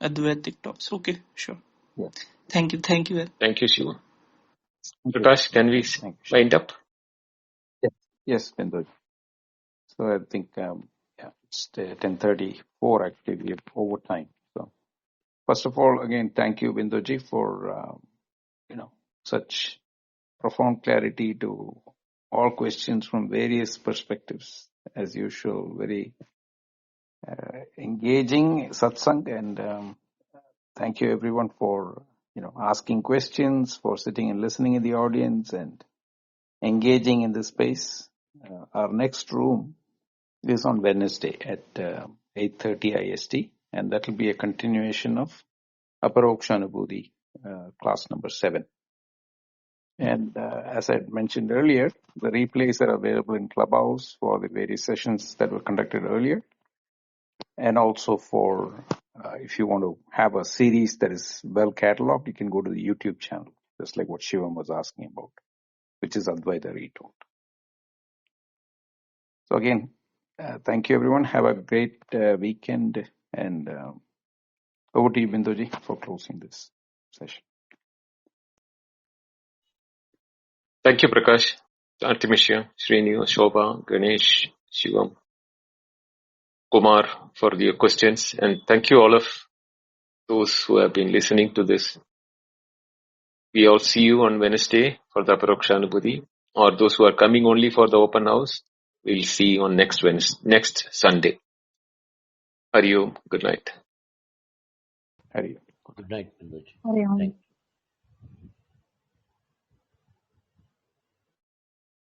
Speaker 9: Advaitic talks. Okay. Sure.
Speaker 1: Yeah.
Speaker 9: Thank you.
Speaker 2: Thank you, Shiva.
Speaker 1: Thank you.
Speaker 2: Prakash, can we
Speaker 1: Thank you, Shivam.
Speaker 2: wind up?
Speaker 1: Yes, Bendaji. So I think it's 10:34 actually. We have overtime. So First of all, again, thank you, Binduji, for such profound clarity to all questions from various perspectives. As usual, very engaging satsang, and thank you everyone for asking questions, for sitting and listening in the audience, and engaging in this space. Our next room is on Wednesday at 8:30 IST, and that will be a continuation of Aparokshanubhuti, class number 7. And as I mentioned earlier, the replays are available in Clubhouse for the various sessions that were conducted earlier, and also for if you want to have a series that is well cataloged, you can go to the YouTube channel, just like what Shivam was asking about, which is Advaita Retold. So again, thank you everyone. Have a great weekend, and over to you, Binduji, for closing this session.
Speaker 2: Thank you, Prakash, Artemisha, Srinu, Shobha, Ganesh, Shivam, Kumar for your questions, and thank you all of those who have been listening to this. We all see you on Wednesday for the Aparokshanubhuti, or those who are coming only for the open house, we'll see you on next Sunday. Hari Om. Good night.
Speaker 1: Hari Om.
Speaker 8: Good night, Binduji.
Speaker 5: Hari Om.
Speaker 8: Thank you.